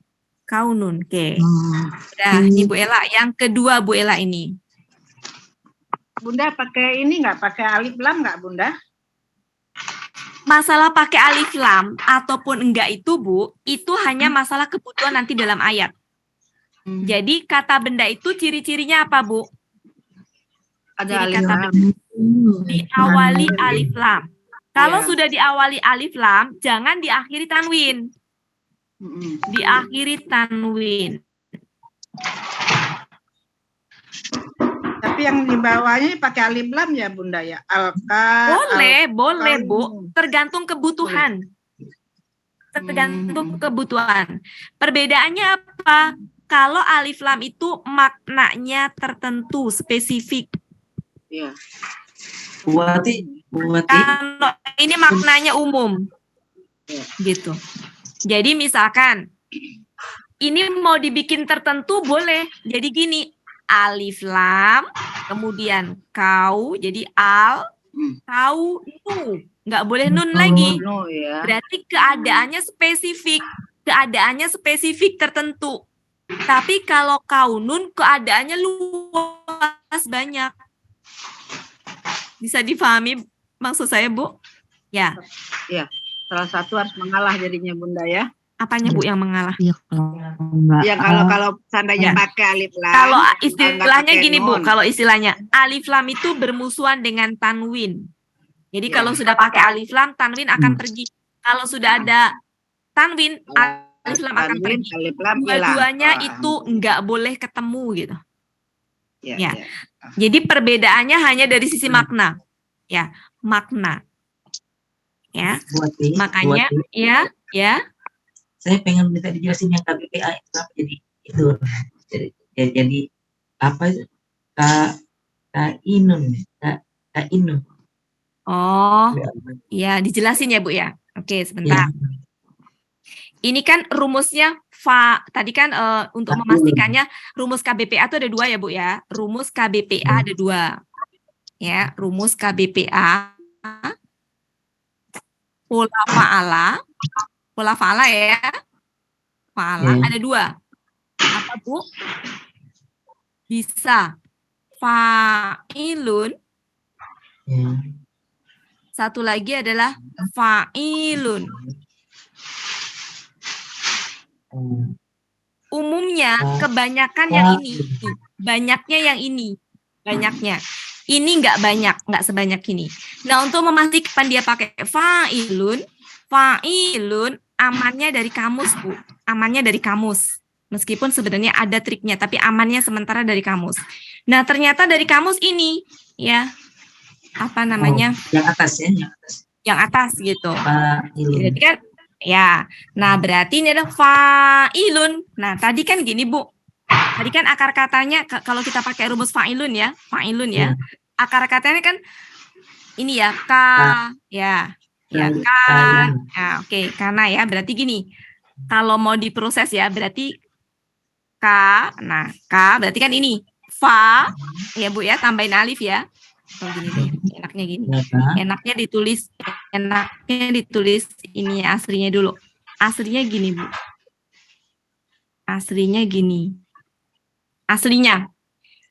kaunun. Oke. Udah, ini Bu Ella. Yang kedua Bu Ella ini. Bunda pakai ini nggak? Pakai alif lam nggak, Bunda? Masalah pakai alif lam ataupun enggak itu Bu, itu hanya masalah kebutuhan nanti dalam ayat. Jadi kata benda itu ciri-cirinya apa Bu? Ada Ciri alif kata lam. benda. Diawali alif lam. Kalau sudah diawali alif lam, jangan diakhiri tanwin. Diakhiri tanwin. Tapi yang di bawahnya pakai alif lam ya, Bunda ya? Boleh Bu. Tergantung kebutuhan. Tergantung kebutuhan. Perbedaannya apa? Kalau alif lam itu maknanya tertentu, spesifik. Iya. Buati. Kalau ini maknanya umum. Gitu. Jadi misalkan ini mau dibikin tertentu boleh. Jadi gini, alif lam, kemudian kau, jadi al, kau, nu. Nggak boleh nun lagi. Berarti keadaannya spesifik tertentu. Tapi kalau kau nun, keadaannya luas banyak. Bisa difahami maksud saya, Bu? Ya. Iya. Salah satu harus mengalah jadinya, Bunda ya. Apanya Bu yang mengalah? Ya kalau seandainya pakai alif lam. Kalau istilahnya gini Bu, kalau istilahnya alif lam itu bermusuhan dengan tanwin. Jadi kalau sudah pakai alif lam, tanwin akan pergi. Kalau sudah ada tanwin, alif lam akan pergi. Dua-duanya itu nggak boleh ketemu gitu. Ya. Jadi perbedaannya hanya dari sisi makna. Ya, makna. Ya. Makanya ya. Saya pengen minta dijelasin yang KBPA itu apa jadi itu. Jadi apa itu? Kainun. Oh. Ya, dijelasin ya, Bu ya. Oke, sebentar. Ini kan rumusnya tadi kan untuk memastikannya rumus KBPA itu ada 2 ya Bu ya. Rumus KBPA ada 2. Ya, rumus KBPA pola fa'ala ya. Fa'ala ada 2. Apa Bu? Bisa fa'ilun. Satu lagi adalah fa'ilun. Umumnya kebanyakan yang ini, banyaknya yang ini, banyaknya. Ini nggak banyak, nggak sebanyak ini. Nah, untuk memastikan dia pakai fa'ilun, amannya dari kamus, Bu. Amannya dari kamus. Meskipun sebenarnya ada triknya, tapi amannya sementara dari kamus. Nah, ternyata dari kamus ini, ya, apa namanya? Yang atas ya, yang atas. Yang atas gitu. Fa'ilun. Jadi kan, ya. Nah, berarti ini ada fa'ilun. Nah, tadi kan gini, Bu. Tadi kan akar katanya, kalau kita pakai rumus fa'ilun ya. Akar katanya kan, ini ya, ya, kan. Nah, oke, karena ya, berarti gini. Kalau mau diproses ya, berarti berarti kan ini. Fa, ya Bu ya, tambahin alif ya. Oh, gini deh, enaknya gini. Enaknya ditulis ini aslinya dulu. Aslinya gini, Bu. Aslinya gini. Aslinya.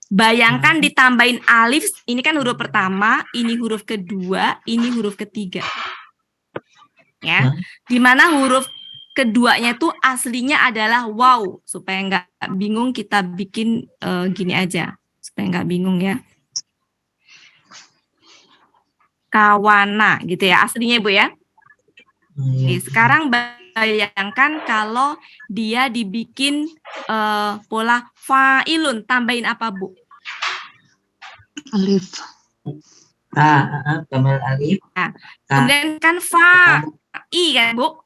Bayangkan ditambahin alif, ini kan huruf pertama, ini huruf kedua, ini huruf ketiga. Ya. Di mana huruf keduanya tuh aslinya adalah waw. Supaya nggak bingung kita bikin gini aja. Supaya nggak bingung ya. Kawana gitu ya aslinya Bu ya. Oke, sekarang bayangkan kalau dia dibikin pola fa'ilun, tambahin apa Bu? Alif. Tambah alif. Nah, kemudian kan fa'i kan Bu?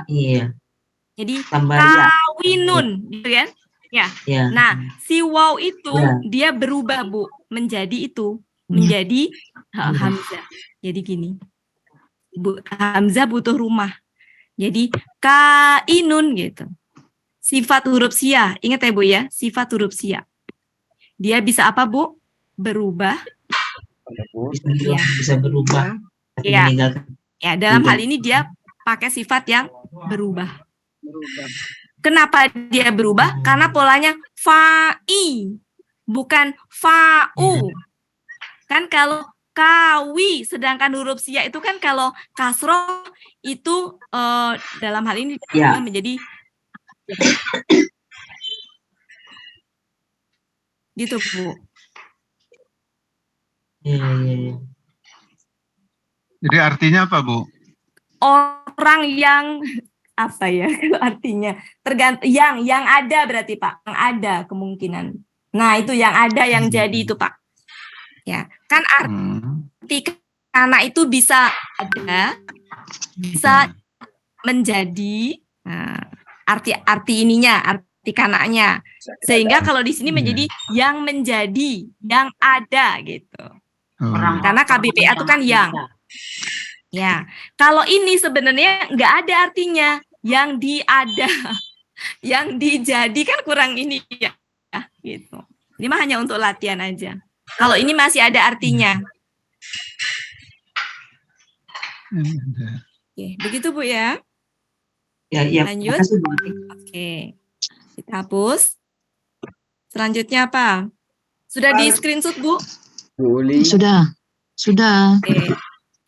Iya. Jadi Tambah ya. kawinun gitu kan? Ya. Nah, si waw itu dia berubah Bu menjadi itu. Menjadi hamzah. Jadi gini. Hamzah butuh rumah. Jadi kainun gitu. Sifat huruf sia. Ingat ya Bu ya, sifat huruf sia. Dia bisa apa Bu? Berubah. Bisa berubah. Ya. Ya, dalam hal ini dia pakai sifat yang berubah. Kenapa dia berubah? Karena polanya fa'i, bukan fa'u. Kan kalau kawi, sedangkan huruf sia itu kan kalau kasroh itu dalam hal ini menjadi gitu Bu. Jadi artinya apa Bu? Orang yang apa ya kalau artinya tergantung yang ada berarti Pak, yang ada kemungkinan. Nah itu yang ada yang jadi itu Pak. Ya kan arti kana itu bisa ada, bisa menjadi arti ininya, arti kananya. Sehingga kalau di sini menjadi yang menjadi, yang ada gitu. Karena KBPA itu kan yang. Ya, kalau ini sebenarnya nggak ada artinya, yang diada, yang dijadi kan kurang ini ya, gitu. Ini mah hanya untuk latihan aja. Kalau ini masih ada artinya. Oke, begitu Bu ya. Lanjut. Oke, kita hapus. Selanjutnya apa? Sudah di screenshot Bu? Sudah. Oke.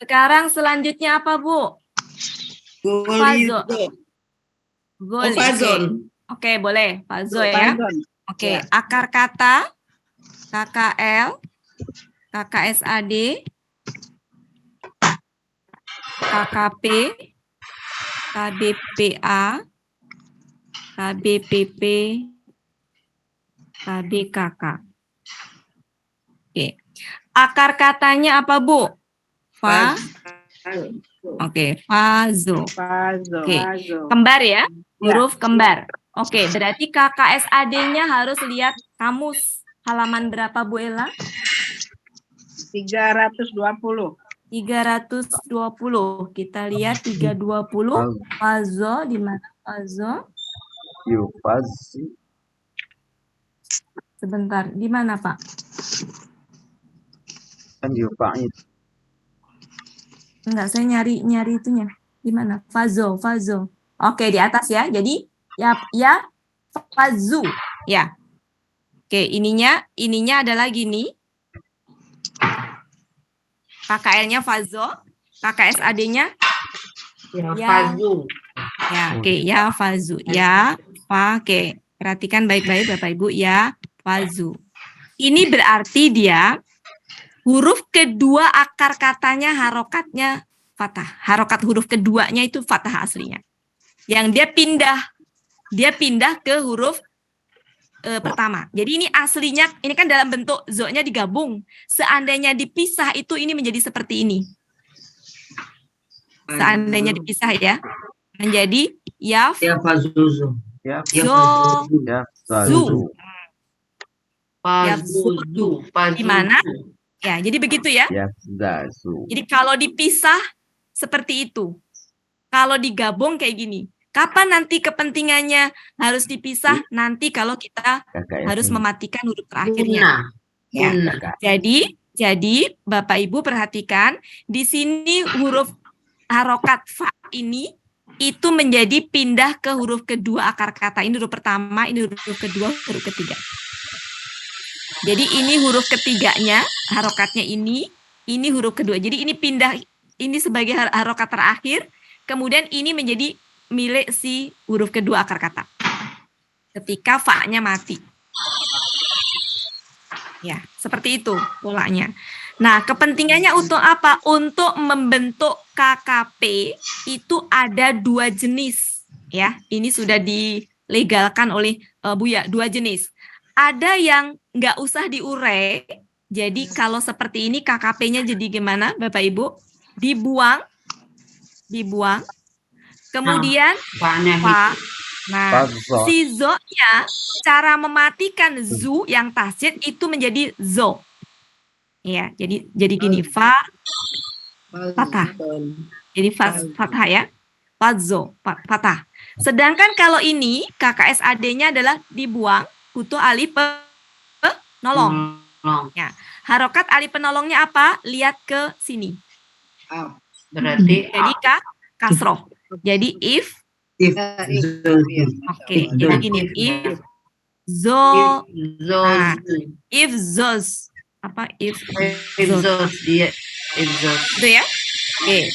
Sekarang selanjutnya apa Bu? Fazon. Oke, boleh. Fazo ya. Oke, akar kata KKL, KKSAD, KKP, KBPA, KBPP, KBKK. Oke. Akar katanya apa Bu? Oke, fazo. Oke, kembar ya, huruf kembar. Oke, berarti KKSAD-nya harus lihat kamus halaman berapa Bu Ella? 320. 320. Kita lihat 320. Fazo di mana fazo? Sebentar, di mana Pak? Kan yufa'il. Enggak, saya nyari itunya. Di mana? Fazo. Oke, di atas ya. Jadi ya fazu. Ya. Oke, ininya adalah gini. KKL-nya fazo, KKSAD-nya fazu. Ya, oke, ya fazu. Ya, oke. Perhatikan baik-baik Bapak Ibu ya, fazu. Ini berarti dia huruf kedua akar katanya harokatnya fathah. Harokat huruf keduanya itu fathah aslinya. Yang dia pindah ke huruf pertama. Jadi ini aslinya, ini kan dalam bentuk zo-nya digabung. Seandainya dipisah itu ini menjadi seperti ini. Seandainya dipisah ya. Menjadi yaf, Ya fazuzu. Ya, zo, ya, zu. Pazuzu. Gimana? Ya, jadi begitu ya. ya, zazu. Jadi kalau dipisah seperti itu. Kalau digabung kayak gini. Kapan nanti kepentingannya harus dipisah? Nanti kalau kita Kakak harus Yasin. mematikan huruf terakhirnya. Ya. Guna. Jadi Bapak Ibu perhatikan di sini huruf harokat fa ini itu menjadi pindah ke huruf kedua akar kata. Ini huruf pertama, ini huruf kedua, huruf ketiga. Jadi ini huruf ketiganya, harokatnya ini huruf kedua. Jadi ini pindah, ini sebagai harokat terakhir, kemudian ini menjadi milik si huruf kedua akar kata. Ketika fa-nya mati. Ya, seperti itu polanya. Nah, kepentingannya untuk apa? Untuk membentuk KKP itu ada 2 jenis. Ya, ini sudah dilegalkan oleh Buya, 2 jenis. Ada yang nggak usah diurai. Jadi kalau seperti ini KKP-nya jadi gimana, Bapak Ibu? Dibuang. Kemudian Fa-nya fa. Nah, Fazo. si zo-nya cara mematikan zu yang tasjid itu menjadi zo. Ya, jadi gini, fa fathah. Jadi fathah ya. Fazo, fathah. Sedangkan kalau ini KKSAD-nya adalah dibuang, butuh alif penolong. Ya. Harokat alif penolongnya apa? Lihat ke sini. Berarti Jadi kasroh. Jadi if, oke. Jadi gini, if zo, nah, if zos, apa if zos, Ibzos, dia Ibzos. gitu ya? Oke.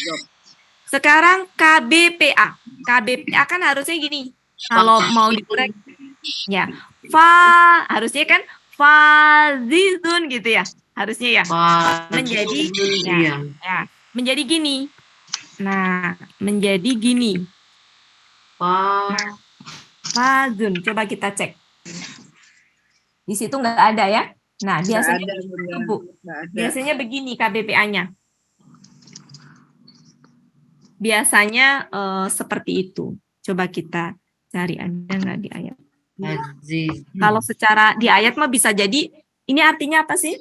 Sekarang KBPA. KBPA kan harusnya gini. Kalau mau dikurang, ya, harusnya kan fazizun gitu ya. Harusnya ya. Menjadi ya, menjadi gini. Nah, menjadi gini. Fazun. Coba kita cek. Di situ nggak ada ya. Nah, biasanya begitu, Bu. Biasanya begini KBPA-nya. Biasanya seperti itu. Coba kita cari, ada nggak di ayat. Kalau secara di ayat mah bisa jadi, ini artinya apa sih?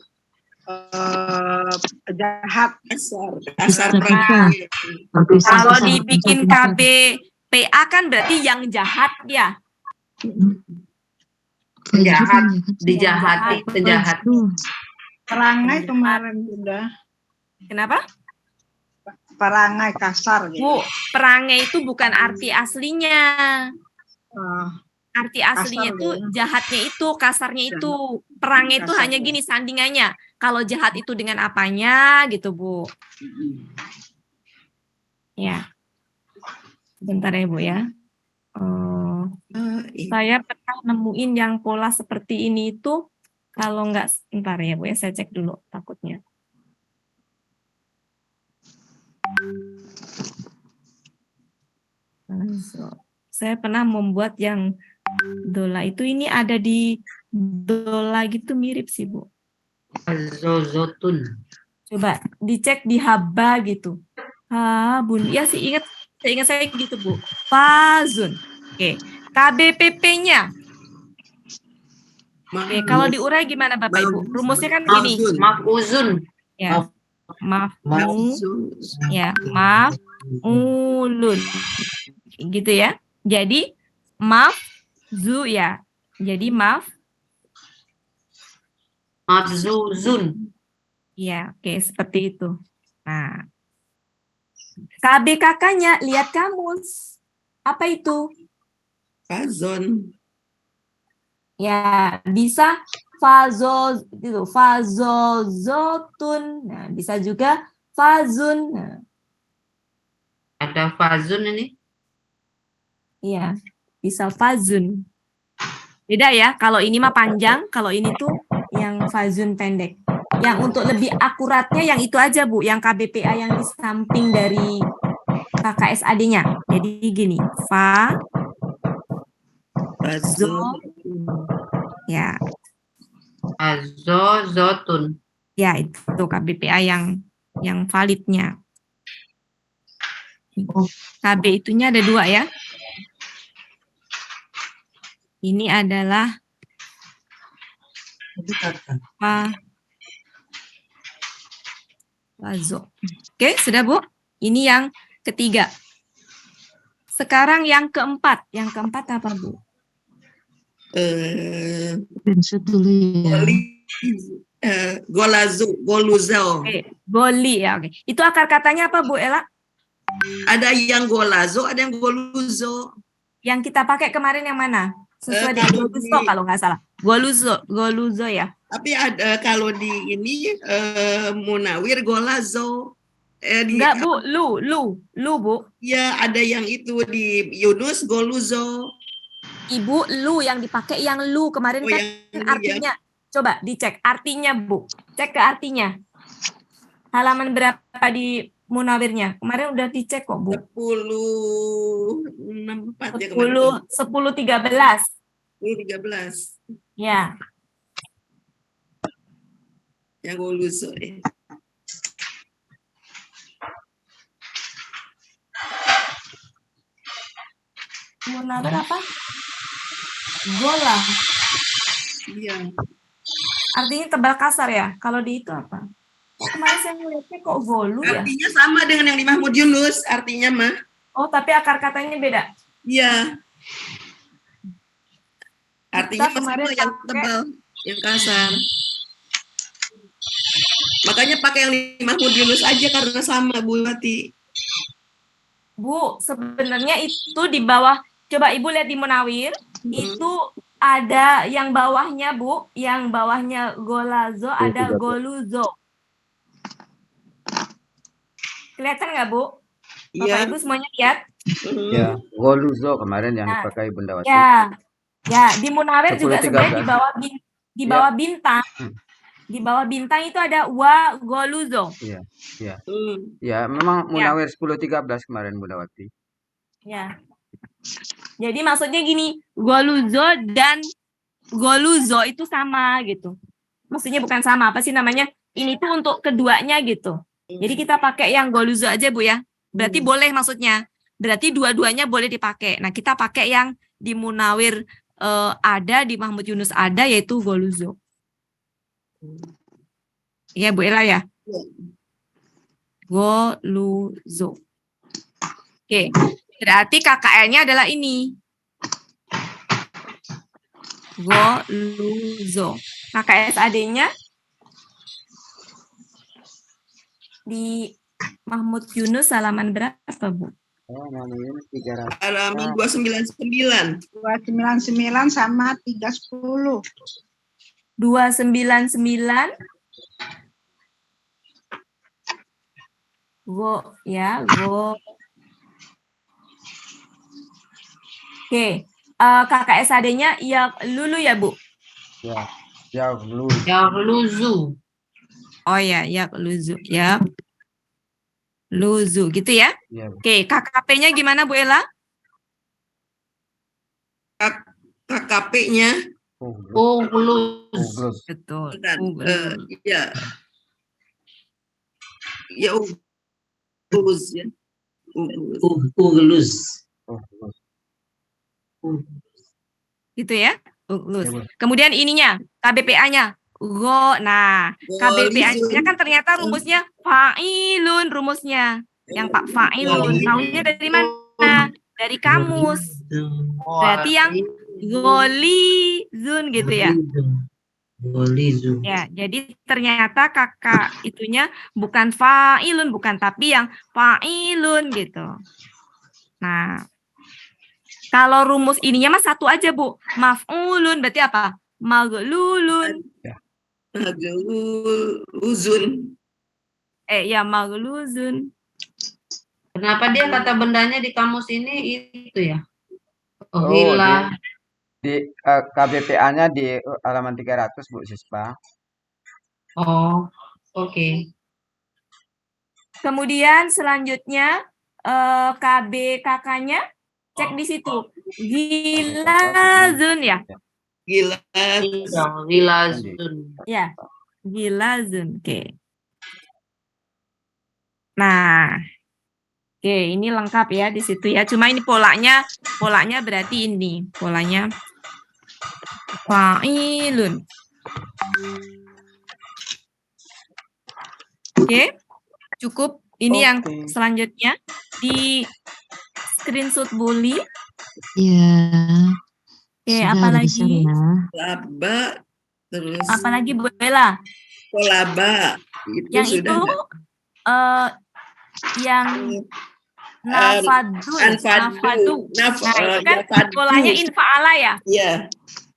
Jahat. Dasar Nah, kalau dibikin KBPA kan berarti yang jahat ya. Dijahati, penjahat. Perangai kemarin sudah. Kenapa? Perangai kasar gitu. Bu, perangai itu bukan arti aslinya. Arti aslinya Kasar, itu jahatnya itu, kasarnya itu. Perangai itu Kasar, hanya ya. gini sandingannya. Kalau jahat itu dengan apanya gitu, Bu. Ya. Bentar ya, Bu ya. Saya pernah nemuin yang pola seperti ini itu, kalau nggak, bentar ya Bu ya, saya cek dulu takutnya. Saya pernah membuat yang dola itu, ini ada di dola gitu mirip sih Bu. Zozotun. Coba dicek di haba gitu. Bun, ya sih ingat saya gitu Bu. Fazun. Oke. KBPP-nya. Oke, kalau diurai gimana Bapak Ibu? Rumusnya kan begini. Maf'uzun. Ya. Maf'ulun. Gitu ya. Jadi mafzu ya. Jadi Mafzuzun. ya, oke, seperti itu. Nah. KBKK-nya lihat kamus. Apa itu? Fazon. Ya, bisa fazozotun. Nah, bisa juga fazun. Nah, Ada fazun ini. iya, bisa fazun. Beda ya, kalau ini mah panjang, kalau ini tuh ya yang fazun pendek. Yang untuk lebih akuratnya yang itu aja Bu, yang KBPA yang di samping dari KKSAD-nya. Jadi gini, fa, Fazon. ya, Zotun. ya itu KBPA yang validnya. KB itunya ada 2 ya. Ini adalah Wazo. Oke, sudah Bu? Ini yang ketiga. Sekarang yang keempat. Yang keempat apa Bu? Screenshot dulu ya. Goluzo. Oke, goli ya. Oke. Itu akar katanya apa Bu Ella? Ada yang golazo, ada yang goluzo. Yang kita pakai kemarin yang mana? Sesuai dengan kalau Goluzo di- kalau nggak salah. Goluzo ya. Tapi ada kalau di ini Munawir golazo. Enggak Bu, lu Bu. Ya ada yang itu di Yunus goluzo. Ibu lu yang dipakai yang lu kemarin Oh, kan yang ini artinya. Coba dicek artinya Bu. Cek ke artinya. Halaman berapa di Munawirnya? Kemarin udah dicek kok Bu. 10:64 ya kemarin. 10:13. 10:13. Ya. Yang goluzo ya. Munawir apa? Gola. Iya. Artinya tebal kasar ya. Kalau di itu apa? Kok kemarin saya ngeliatnya kok golu ya? Artinya sama dengan yang di Mahmud Yunus, artinya mah. Oh, tapi akar katanya beda. Iya. Artinya Kita kemarin sama yang pakai- tebal, yang kasar. Makanya pakai yang di Mahmud Yunus aja karena sama Bu Wati. Bu, sebenarnya itu di bawah, coba Ibu lihat di Munawir, itu ada yang bawahnya Bu, yang bawahnya golazo, ada goluzo. Kelihatan nggak Bu? Bapak Iya. Ibu semuanya lihat? Ya, Goluzo kemarin yang Nah, dipakai Bunda Wati. Ya, ya di Munawir juga 10:13. sebenarnya di bawah bintang. Di bawah bintang itu ada wa goluzo. Ya, memang Munawir 10:13 kemarin Bunda Wati. Ya. Jadi maksudnya gini, goluzo dan goluzo itu sama gitu. Maksudnya bukan sama, apa sih namanya? Ini tuh untuk keduanya gitu. Jadi kita pakai yang goluzo aja Bu ya. Berarti boleh maksudnya. Berarti dua-duanya boleh dipakai. Nah, kita pakai yang di Munawir ada, di Mahmud Yunus ada, yaitu goluzo. Iya Bu Ella ya? Goluzo. Oke. Berarti KKN-nya adalah ini. Goluzo. Nah, KSAD-nya di Mahmud Yunus halaman berapa, Bu? Oh, Mahmud Yunus 300. Halaman 299. 299 sama 310. 299. Go. Oke. KKSAD-nya ya lulu ya, Bu? Ya, Luzu. Oh ya, ya luzu. Ya. Luzu gitu ya? Ya. Oke, KKP-nya gimana Bu Ella? KKP-nya Uglus. Betul. ya. Ya Uglus ya. Uglus. Gitu ya? Uglus. Ya, Bu. Kemudian ininya, KBPA-nya. Go. Nah, KBPA-nya kan ternyata rumusnya fa'ilun rumusnya. Yang Pak fa'ilun. Tahunya dari mana? Dari kamus. Berarti yang golizun gitu ya. Golizu. Ya, jadi ternyata kakak itunya bukan fa'ilun, bukan, tapi yang fa'ilun gitu. Nah, kalau rumus ininya mah satu aja, Bu. Maf'ulun berarti apa? Maglulun. Magluzun. Ya magluzun. Kenapa dia kata bendanya di kamus ini itu ya? Oh, Hilah. di KBPA-nya di halaman 300 Bu Sispa. Oh, oke. Kemudian selanjutnya KB kakaknya cek di situ. Gilazun ya? Gila. Gilazun. Ya, gilazun. Oke. Nah, oke, ini lengkap ya di situ ya. Cuma ini polanya berarti ini polanya fa'ilun. Oke, cukup. Ini yang selanjutnya di screenshot Bully. Iya. Oke, Sudah apa ada lagi? di-share ya. Laba, terus Apalagi Bu Bella? kolaba. Yang itu yang nafadun, nafadu. Nah, itu kan polanya infa'ala ya? Iya.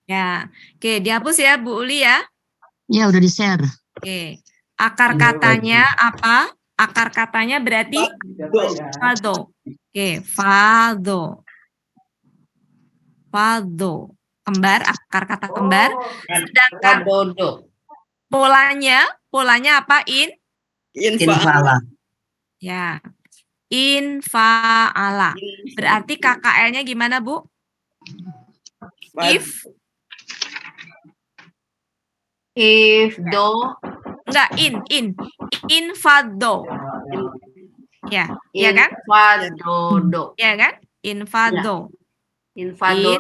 Ya. Oke, dihapus ya Bu Uli ya. Ya, udah di-share. Oke. Akar katanya apa? Akar katanya berarti fado. Oke, fado. Fado. Kembar, akar kata kembar. Sedangkan polanya apa? Infa'ala. Ya. Infa'ala. Berarti KKL-nya gimana, Bu? If do. enggak infado. Ya, ya kan? Infado. Ya kan? Infado. Infado.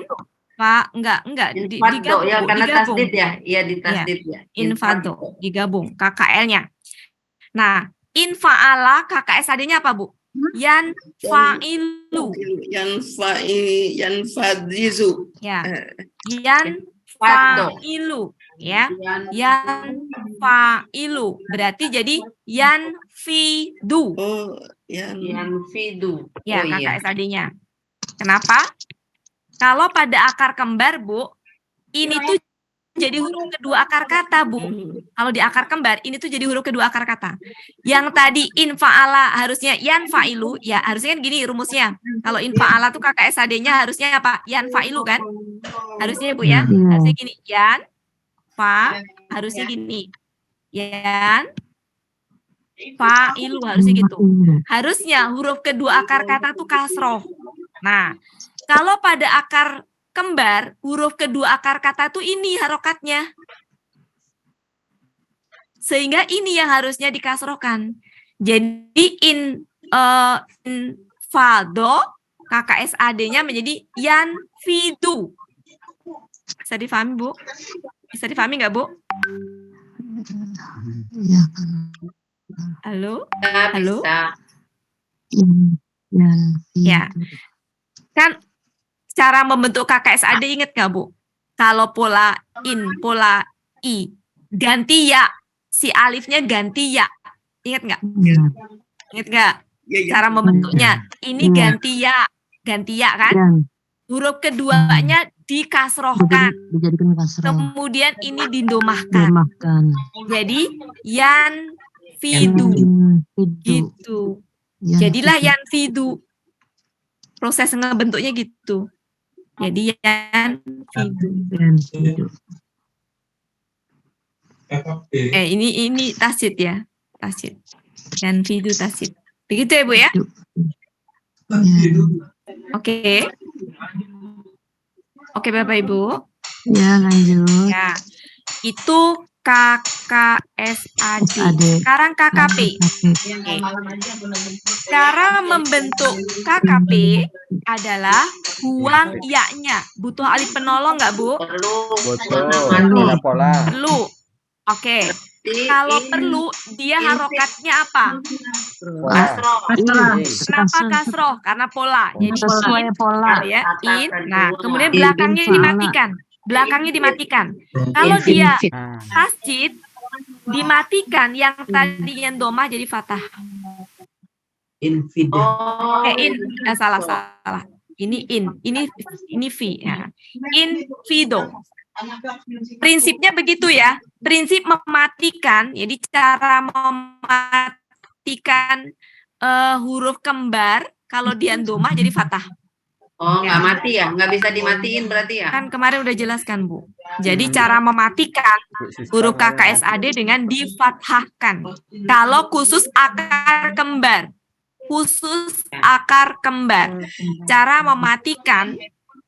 Enggak Infado ya, karena tasdid ya. Iya, di tasdid ya. Infado digabung KKL-nya. Nah, infa'ala KKS-nya apa, Bu? Yanfa'ilu. Yanfadizu. Ya. Yanfa'ilu. Ya. Yanfa'ilu. Berarti jadi yanfidu. Oh, Yanfidu. Ya, KKS-nya. Kenapa? Kalau pada akar kembar, Bu, ini tuh jadi huruf kedua akar kata, Bu. Kalau di akar kembar, ini tuh jadi huruf kedua akar kata. Yang tadi infa'ala harusnya yanfa'ilu, ya harusnya kan gini rumusnya. Kalau infa'ala tuh KKS-nya harusnya apa? Yanfa'ilu kan? Harusnya Bu ya. Harusnya gini, yan, fa, harusnya gini. Yan, fa'ilu, harusnya gitu. Harusnya huruf kedua akar kata tuh kasroh. Nah, kalau pada akar kembar, huruf kedua akar kata tuh ini harokatnya. Sehingga ini yang harusnya dikasrohkan. Jadi infado, KKSAD-nya menjadi yanfidu. Bisa difahami, Bu? Bisa difahami nggak, Bu? Iya. Halo? Bisa. Halo? Ya. Kan cara membentuk KKSAD ingat nggak, Bu? Kalau pola pola i, ganti ya. Si alifnya ganti ya. Ingat nggak? Ingat nggak? Cara membentuknya. Ini ganti ya kan? Huruf keduanya dikasrohkan. Dijadikan kasroh. Kemudian ini didomahkan. Jadi yanfidu. Gitu. Jadilah yanfidu. Proses ngebentuknya gitu. Jadi yanfidu. Ini tasid ya. Tasid. Yanfidu tasid. Begitu ya, Bu ya? Oke. Oke, Bapak Ibu. Ya, lanjut. Ya. Itu KKSAD. Sekarang KKP. Oke. Cara membentuk KKP adalah buang ya-nya. Butuh alif penolong nggak, Bu? Perlu. Oke. Kalau perlu, dia harokatnya apa? Kenapa kasroh? Karena pola. Jadi pola ya. Nah, kemudian belakangnya dimatikan. Kalau dia tasjid, dimatikan yang tadi yang domah jadi fathah. Infida. Salah. Ini fi. Ya. Infido. Prinsipnya begitu ya. Prinsip mematikan, jadi cara mematikan huruf kembar kalau dia domah jadi fathah. Oh, nggak mati ya? Nggak bisa dimatiin berarti ya? Kan kemarin udah jelaskan, Bu. Jadi cara mematikan huruf KKSAD dengan difathahkan. Kalau khusus akar kembar. Khusus akar kembar. Cara mematikan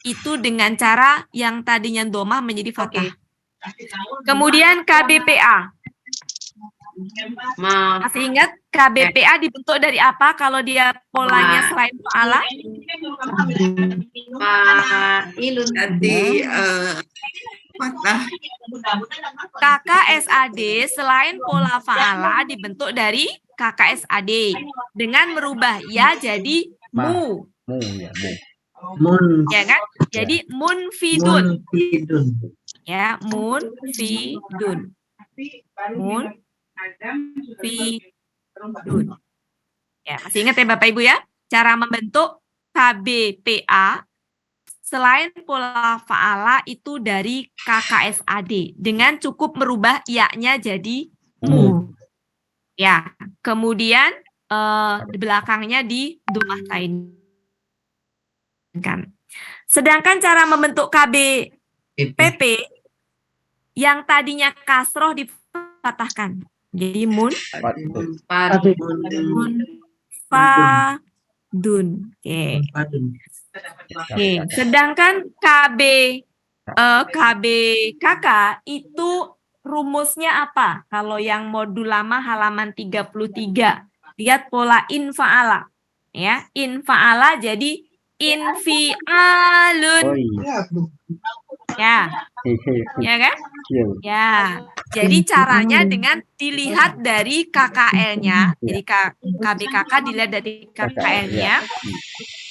itu dengan cara yang tadinya domah menjadi fathah. Kemudian KBPA. Masih ingat KBPA dibentuk dari apa kalau dia polanya selain fa'ala? Ilun. Jadi fathah. KKSAD selain pola fa'ala dibentuk dari KKSAD dengan merubah ya jadi mu. Ya, mu. Mun. Ya kan? Jadi munfidun. Munfidun. Ya, munfidun. Munfidun. Ya, masih ingat ya Bapak Ibu ya? Cara membentuk KBPA selain pola fa'ala itu dari KKSAD dengan cukup merubah ya-nya jadi mu. Ya, kemudian di belakangnya di domah tain. Kan. Sedangkan cara membentuk KBPP yang tadinya kasroh dipatahkan. Jadi mun fadun. Oke. Sedangkan KBKK itu rumusnya apa? Kalau yang modul lama halaman 33. Lihat pola infa'ala. Ya, infa'ala jadi infi'alun. Oh iya. Ya. Ya kan? Ya. Jadi caranya dengan dilihat dari KKL-nya. Jadi KBKK dilihat dari KKL-nya.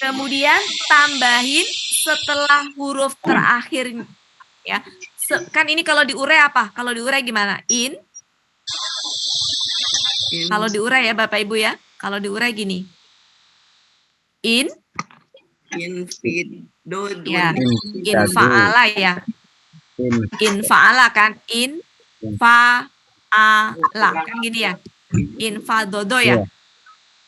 Kemudian tambahin setelah huruf terakhir ya. Kan ini kalau diurai apa? Kalau diurai gimana? Kalau diurai ya Bapak Ibu ya. Kalau diurai gini. Infidun. Ya, infa'ala ya. Infa'ala kan, infa'ala kan gini ya. Infadodo ya.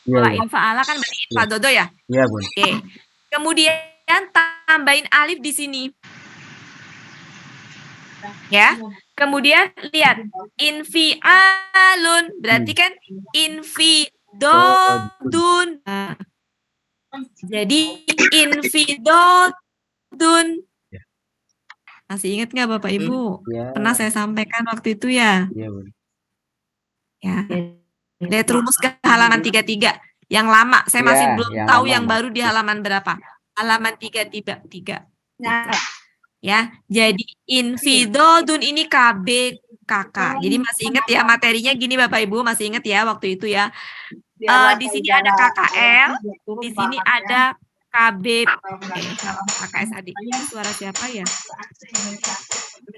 Kalau infa'ala kan berarti infadodo ya. Iya, Bun. Oke. Kemudian tambahin alif di sini. Ya. Kemudian lihat infi'alun berarti kan infidodun. Jadi infidodun. Masih ingat nggak Bapak Ibu? Ya. Pernah saya sampaikan waktu itu ya. Iya, Bun. Ya. Lihat rumus ke halaman 33 yang lama. Saya masih belum tahu yang baru di halaman berapa. Halaman 33. Ya. Jadi infidodun ini KBKK. Jadi masih ingat ya materinya gini Bapak Ibu, masih ingat ya waktu itu ya. Di sini ada KKL, di sini ada KB, KKSAD. Suara siapa ya?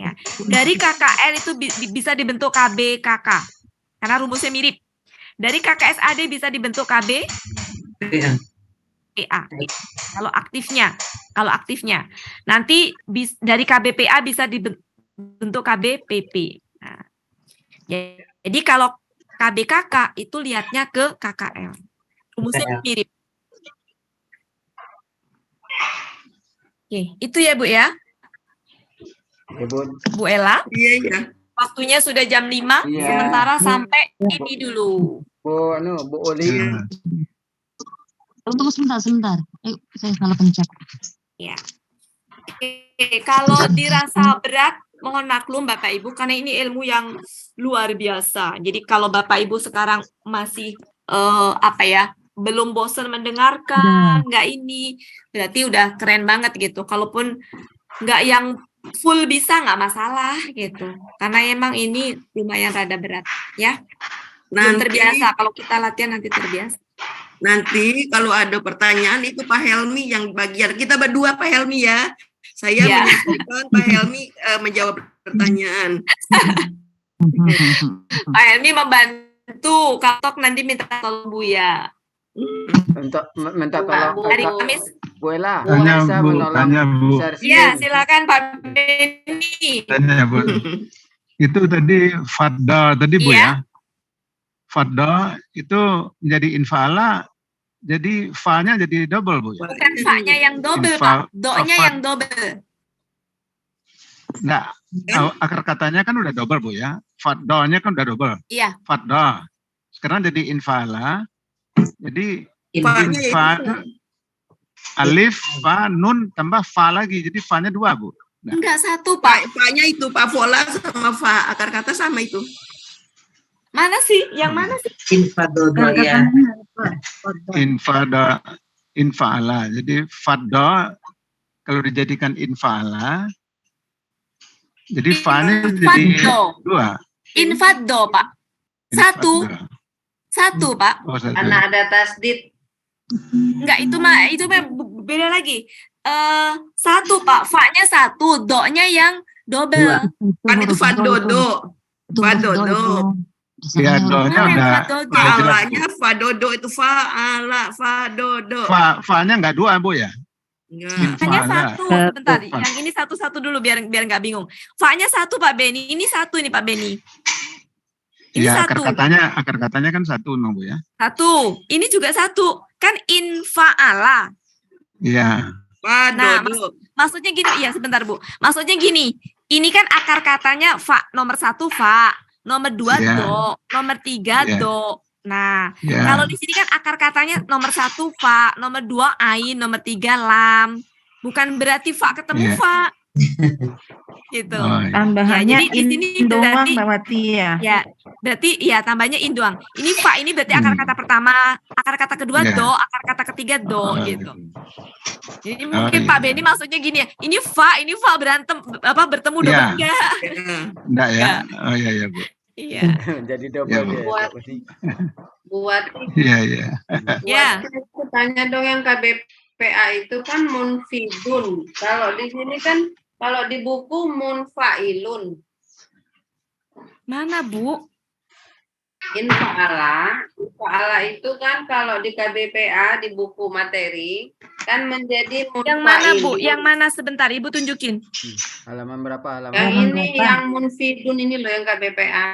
Ya. Dari KKL itu bisa dibentuk KBKK karena rumusnya mirip. Dari KKSAD bisa dibentuk KB PA. Kalau aktifnya. Nanti dari KBPA bisa dibentuk KBPP. Nah, jadi kalau KBKK itu lihatnya ke KKL. Rumusnya mirip. Oke, itu ya Bu ya. Ya, Bun. Bu Ella. Iya, iya. Waktunya sudah jam 5, Iya. sementara sampai ini dulu. Bu Oli. Tunggu sebentar. Saya salah pencet. Ya. Oke, kalau dirasa berat, mohon maklum Bapak Ibu, karena ini ilmu yang luar biasa. Jadi kalau Bapak Ibu sekarang masih belum bosan mendengarkan, nggak ini, berarti udah keren banget gitu. Kalaupun nggak yang full bisa nggak masalah gitu, karena emang ini lumayan rada berat ya. Belum terbiasa, kalau kita latihan nanti terbiasa. Nanti kalau ada pertanyaan itu Pak Helmi yang bagian, kita berdua Pak Helmi ya. Saya menyampaikan, Pak Helmi menjawab pertanyaan. Pak Helmi membantu, Katok nanti minta tolong Bu ya. Minta tolong Hari Kamis. Bu Ella. Tanya Bu. Iya, silakan Pak Beni. Tanya Bu. Itu tadi Fadda tadi Bu ya. Fadda itu menjadi infa'ala jadi fa-nya jadi double, Bu. Ya? Bukan fa-nya yang double, Pak. Do-nya yang double. Enggak, akar katanya kan udah double, Bu ya. Faddo-nya kan udah double. Iya. Faddo. Sekarang jadi infala. Jadi Fa-nya infa, itu. alif, fa, nun, tambah fa lagi. Jadi fa-nya 2, Bu. Nah. Enggak satu, Pak. Fa-nya itu, Pak Fola sama fa, akar kata sama itu. Mana sih? Yang mana sih? Infadodo ya. Infada, infala. Jadi faddo kalau dijadikan infala, jadi fa-nya jadi Infaddo. 2. Infaddo, Pak. Satu. Infaddo. Satu, Pak. Oh, satu. Karena ada tasdid. Enggak, itu mah beda lagi. Satu, Pak. Fa-nya satu, do-nya yang double. Kan itu fadodo. Fadodo. Ya, do-nya udah jelas. Fa'alanya fadodo itu fa'ala, fadodo. Fa-nya enggak 2, Bu ya? Enggak. Hanya Infala. satu, sebentar. Yang ini satu-satu dulu biar nggak bingung. Fa-nya satu, Pak Beni. Ini satu nih, Pak Beni. Ini Ya, satu. akar katanya kan satu, no, Bu ya? Satu. Ini juga satu. Kan infa'ala. Iya. Fadodo. Maksudnya gini, iya sebentar Bu. Maksudnya gini, ini kan akar katanya fa, nomor 1 fa, nomor 2 Iya. do, nomor 3 Iya. do. Nah, Iya. kalau di sini kan akar katanya nomor 1 fa, nomor 2 ain, nomor 3 lam. Bukan berarti fa ketemu Iya. fa. Gitu. Oh, iya. Tambahannya Ya, jadi di sini in doang berarti- Mbak Wati ya. Ya, berarti iya tambahnya in doang. Ini fa ini berarti akar kata pertama, akar kata kedua Iya. do, akar kata ketiga do Oh, gitu. Jadi mungkin iya. Pak Beni maksudnya gini ya, ini fa berantem bertemu Iya. double enggak? Ya. Enggak ya? Oh iya, iya, Bu. Iya. Jadi double Ya, dia. Buat buat Iya, iya. Ya. aku tanya dong yang KBPA itu kan munfidun. Kalau di sini kan kalau di buku munfailun. Mana, Bu? Infa'ala itu kan kalau di KBPA di buku materi kan menjadi munfailun. Yang mana, Bu? Yang mana sebentar Ibu tunjukin. Halaman berapa? Halaman Yang Halaman ini berapa? yang munfidun ini loh yang KBPA.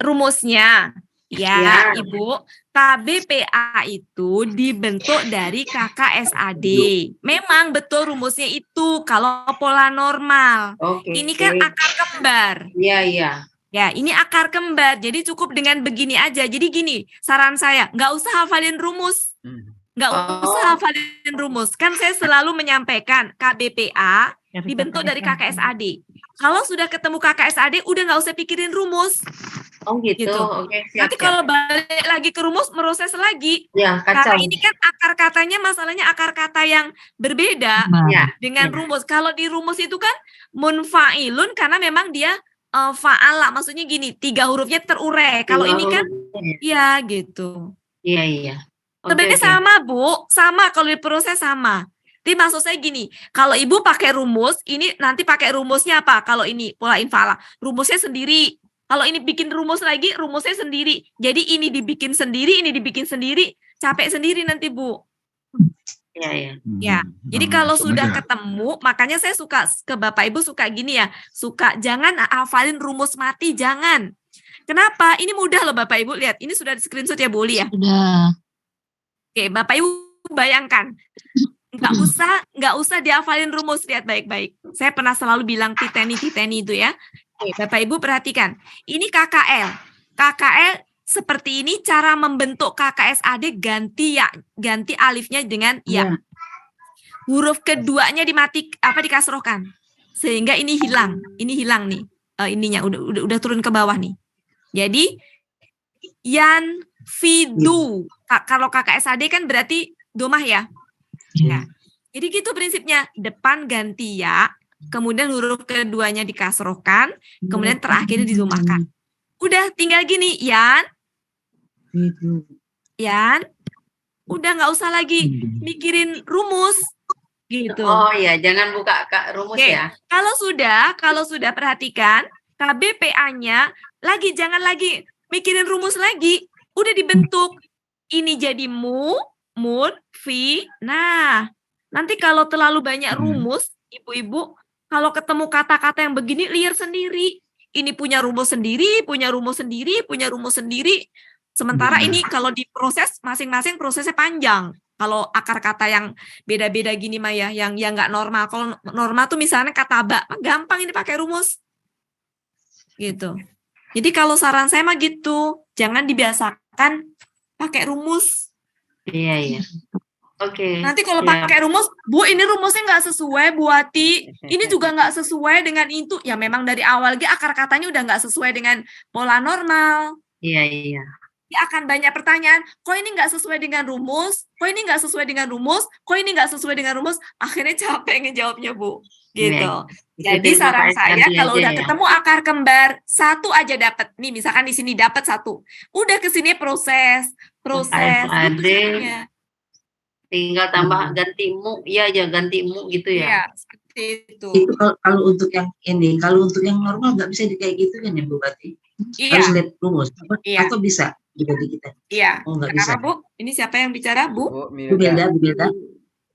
Rumusnya. Ya, Ya. Ibu, KBPA itu dibentuk dari KKSAD. Memang betul rumusnya itu kalau pola normal. Oke. Ini kan akar kembar. Iya, iya. Ya, ini akar kembar. Jadi cukup dengan begini aja. Jadi gini, saran saya, nggak usah hafalin rumus. Nggak usah hafalin rumus. Kan saya selalu menyampaikan KBPA dibentuk dari KKSAD. Kalau sudah ketemu KKSAD, udah nggak usah pikirin rumus. Oh gitu. Gitu. Oke, siap. Nanti kalau balik lagi ke rumus, meroses lagi. ya Karena kacau. ini kan akar katanya, masalahnya akar kata yang berbeda Ya. dengan rumus. Kalau di rumus itu kan munfailun karena memang dia fa'ala. Maksudnya gini, 3 hurufnya terurai. Kalau ini kan, ya gitu. Iya, iya. Oke, Sebenarnya oke. sama, Bu. Sama kalau diproses sama. Jadi maksud saya gini, kalau Ibu pakai rumus, ini nanti pakai rumusnya apa? Kalau ini pola infala, rumusnya sendiri. Kalau ini bikin rumus lagi, rumusnya sendiri. Jadi ini dibikin sendiri, ini dibikin sendiri, capek sendiri nanti, Bu. Iya, iya. Ya, jadi kalau Langsung sudah aja. ketemu, makanya saya suka ke Bapak Ibu suka gini ya, suka jangan hafalin rumus mati, jangan. Kenapa? Ini mudah loh Bapak Ibu, lihat, ini sudah di screenshot ya Bu Uli ya. Sudah. Oke, Bapak Ibu bayangkan, nggak usah dihafalin rumus, lihat baik-baik. Saya pernah selalu bilang titeni itu ya. Bapak Ibu perhatikan, ini KKL. KKL seperti ini cara membentuk KKSAD ganti ya, ganti alifnya dengan ya. Huruf keduanya dikasrohkan. Sehingga ini hilang. Ini hilang nih. Ininya udah turun ke bawah nih. Jadi yan fidu. Kalau KKSAD kan berarti domah ya. Ya. Jadi gitu prinsipnya. Depan ganti ya, kemudian huruf keduanya dikasrohkan, kemudian terakhirnya didomahkan. Udah tinggal gini, Yan, udah nggak usah lagi mikirin rumus, gitu. Oh iya, jangan buka rumus Oke. ya. Kalau sudah perhatikan KBPA-nya jangan lagi mikirin rumus lagi, udah dibentuk. Ini jadi mun, fi. Nah, nanti kalau terlalu banyak rumus, ibu-ibu, kalau ketemu kata-kata yang begini liar sendiri. Ini punya rumus sendiri, punya rumus sendiri, punya rumus sendiri. Sementara ini kalau diproses masing-masing prosesnya panjang. Kalau akar kata yang beda-beda gini mah ya, yang nggak normal. Kalau normal tuh misalnya kata ba, gampang ini pakai rumus. Gitu. Jadi kalau saran saya mah gitu, jangan dibiasakan pakai rumus. Iya. Oke. Nanti kalau pakai rumus, Bu, ini rumusnya nggak sesuai, Bu Ati. Ini juga nggak sesuai dengan itu. Ya memang dari awal akar katanya udah nggak sesuai dengan pola normal. Iya. Dia akan banyak pertanyaan, kok ini nggak sesuai dengan rumus, kok ini nggak sesuai dengan rumus, kok ini nggak sesuai dengan rumus, akhirnya capek ngejawabnya, Bu. Gitu. Jadi saran saya kalau udah ketemu akar kembar, satu aja dapat. Nih misalkan di sini dapat satu. Udah ke sini proses. Tinggal tambah ganti mu, ya ganti mu gitu ya. Iya, seperti itu. Itu kalau untuk yang ini, kalau untuk yang normal nggak bisa kayak gitu kan ya Bu Bati? Iya. Harus lihat rumus. Atau bisa juga di kita? Iya. Oh, nggak Kenapa bisa. Bu? Ini siapa yang bicara, Bu? Bu Milda.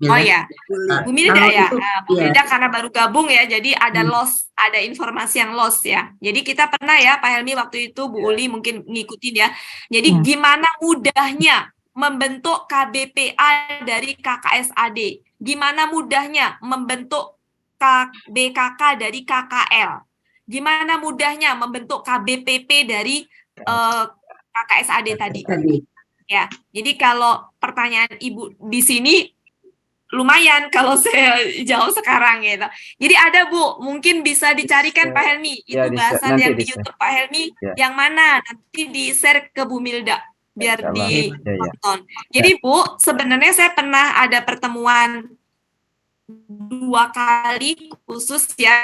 Oh ya, Bu Milda ya. Bu iya. Milda karena baru gabung ya, jadi ada loss, ada informasi yang loss ya. Jadi kita pernah ya, Pak Helmi waktu itu, Bu Uli mungkin ngikutin ya. Jadi gimana mudahnya membentuk KBPA dari KKSAD? Gimana mudahnya membentuk KBKK dari KKL? Gimana mudahnya membentuk KBPP dari KKSAD tadi? Ya, jadi kalau pertanyaan Ibu di sini lumayan kalau saya jawab sekarang gitu. Jadi ada Bu, mungkin bisa dicarikan Pak Helmi itu bahasan yang di YouTube Pak Helmi yang mana nanti di-share ke Bu Milda biar ditonton. Jadi Bu, sebenarnya saya pernah ada pertemuan 2 kali khusus ya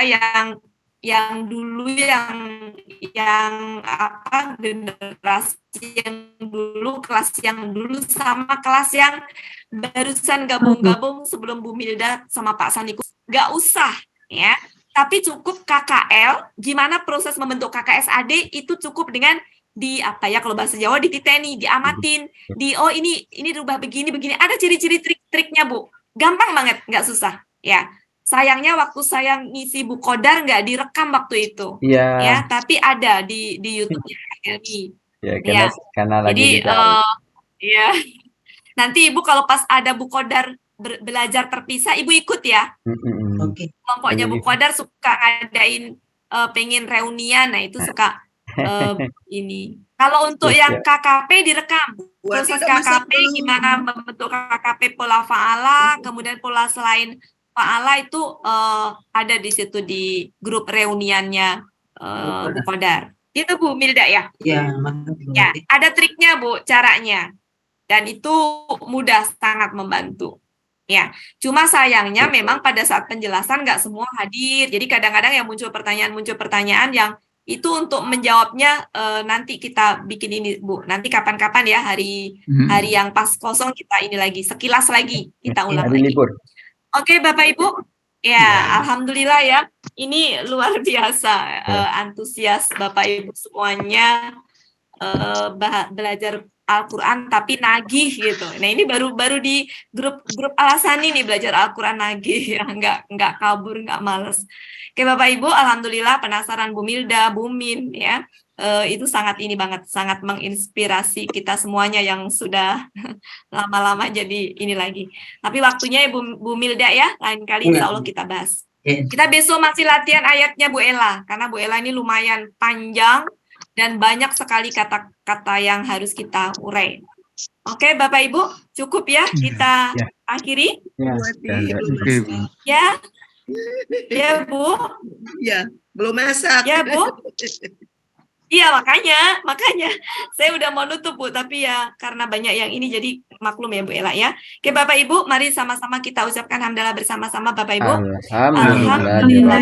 yang dulu yang apa generasi yang dulu, kelas yang dulu sama kelas yang barusan gabung-gabung sebelum Bu Milda sama Pak Saniku. Nggak usah ya, tapi cukup KKL. Gimana proses membentuk KKSAD itu cukup dengan di apa ya, kalau bahasa Jawa dititeni, diamatin, ini rubah begini ada ciri-ciri trik-triknya Bu, gampang banget, nggak susah ya. Sayangnya waktu saya ngisi Bu Kodar nggak direkam waktu itu. Iya. Ya, tapi ada di YouTube-nya Helmi. Ya, karena lagi ya. Nanti Ibu kalau pas ada Bu Kodar belajar terpisah, Ibu ikut ya. Oke. Kelompoknya Bu Kodar suka ngadain pengen reunian, nah itu suka ini. Kalau untuk yang KKP direkam. Proses KKP gimana membentuk KKP pola fa'ala, kemudian pola selain fa'ala itu ada di situ di grup reuniannya Bu Kodar. Itu Bu Milda ya? Iya, ya, ada triknya Bu, caranya. Dan itu mudah, sangat membantu. Ya, cuma sayangnya memang pada saat penjelasan nggak semua hadir. Jadi kadang-kadang yang muncul pertanyaan yang itu untuk menjawabnya nanti kita bikin ini Bu. Nanti kapan-kapan ya hari yang pas kosong kita ini lagi sekilas lagi kita ulang lagi. Libur. Oke Bapak Ibu, ya alhamdulillah ya, ini luar biasa antusias Bapak Ibu semuanya belajar Al-Quran tapi nagih gitu. Nah ini baru di grup Alasani nih belajar Al-Quran nagih ya, nggak kabur, nggak males. Oke Bapak Ibu, alhamdulillah penasaran Bu Milda, Bu Min ya. Itu sangat ini banget, sangat menginspirasi kita semuanya yang sudah lama-lama jadi ini lagi. Tapi waktunya ya Bu Milda ya, lain kali insya Allah kita bahas. Kita besok masih latihan ayatnya Bu Ella, karena Bu Ella ini lumayan panjang dan banyak sekali kata-kata yang harus kita urai. Oke Bapak Ibu, cukup ya kita akhiri? Ya. Ya Bu. Ya, belum masak. Ya Bu. Iya makanya saya udah mau nutup Bu, tapi ya karena banyak yang ini jadi maklum ya Bu Ella ya. Oke Bapak Ibu, mari sama-sama kita ucapkan hamdalah bersama-sama Bapak Ibu. Alhamdulillah.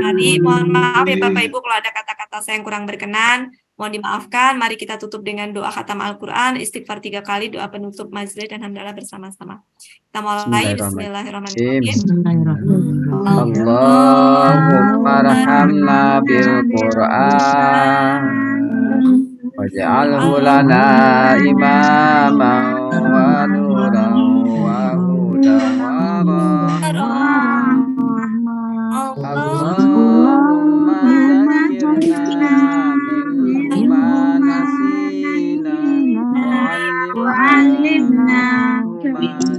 Mari mohon maaf ya Bapak Ibu kalau ada kata-kata saya yang kurang berkenan, mohon dimaafkan. Mari kita tutup dengan doa khatam Al-Qur'an, istighfar 3 kali, doa penutup majelis dan hamdalah bersama-sama. Kita mulai. Bismillahirrahmanirrahim. Allahumma rahamna bil Qur'an waj'alhu lana imaman wa nuran wa hudan wa rahmah. Allahumma zakkirna mimma nasina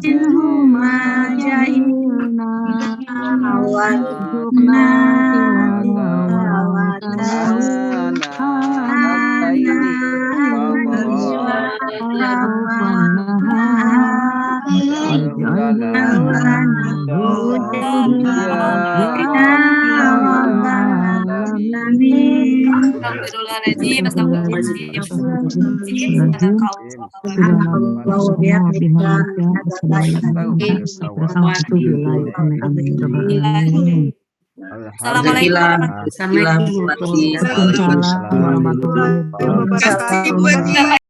minhuma jahilna warzuqna Assalamualaikum warahmatullahi wabarakatuh. Terima kasih buat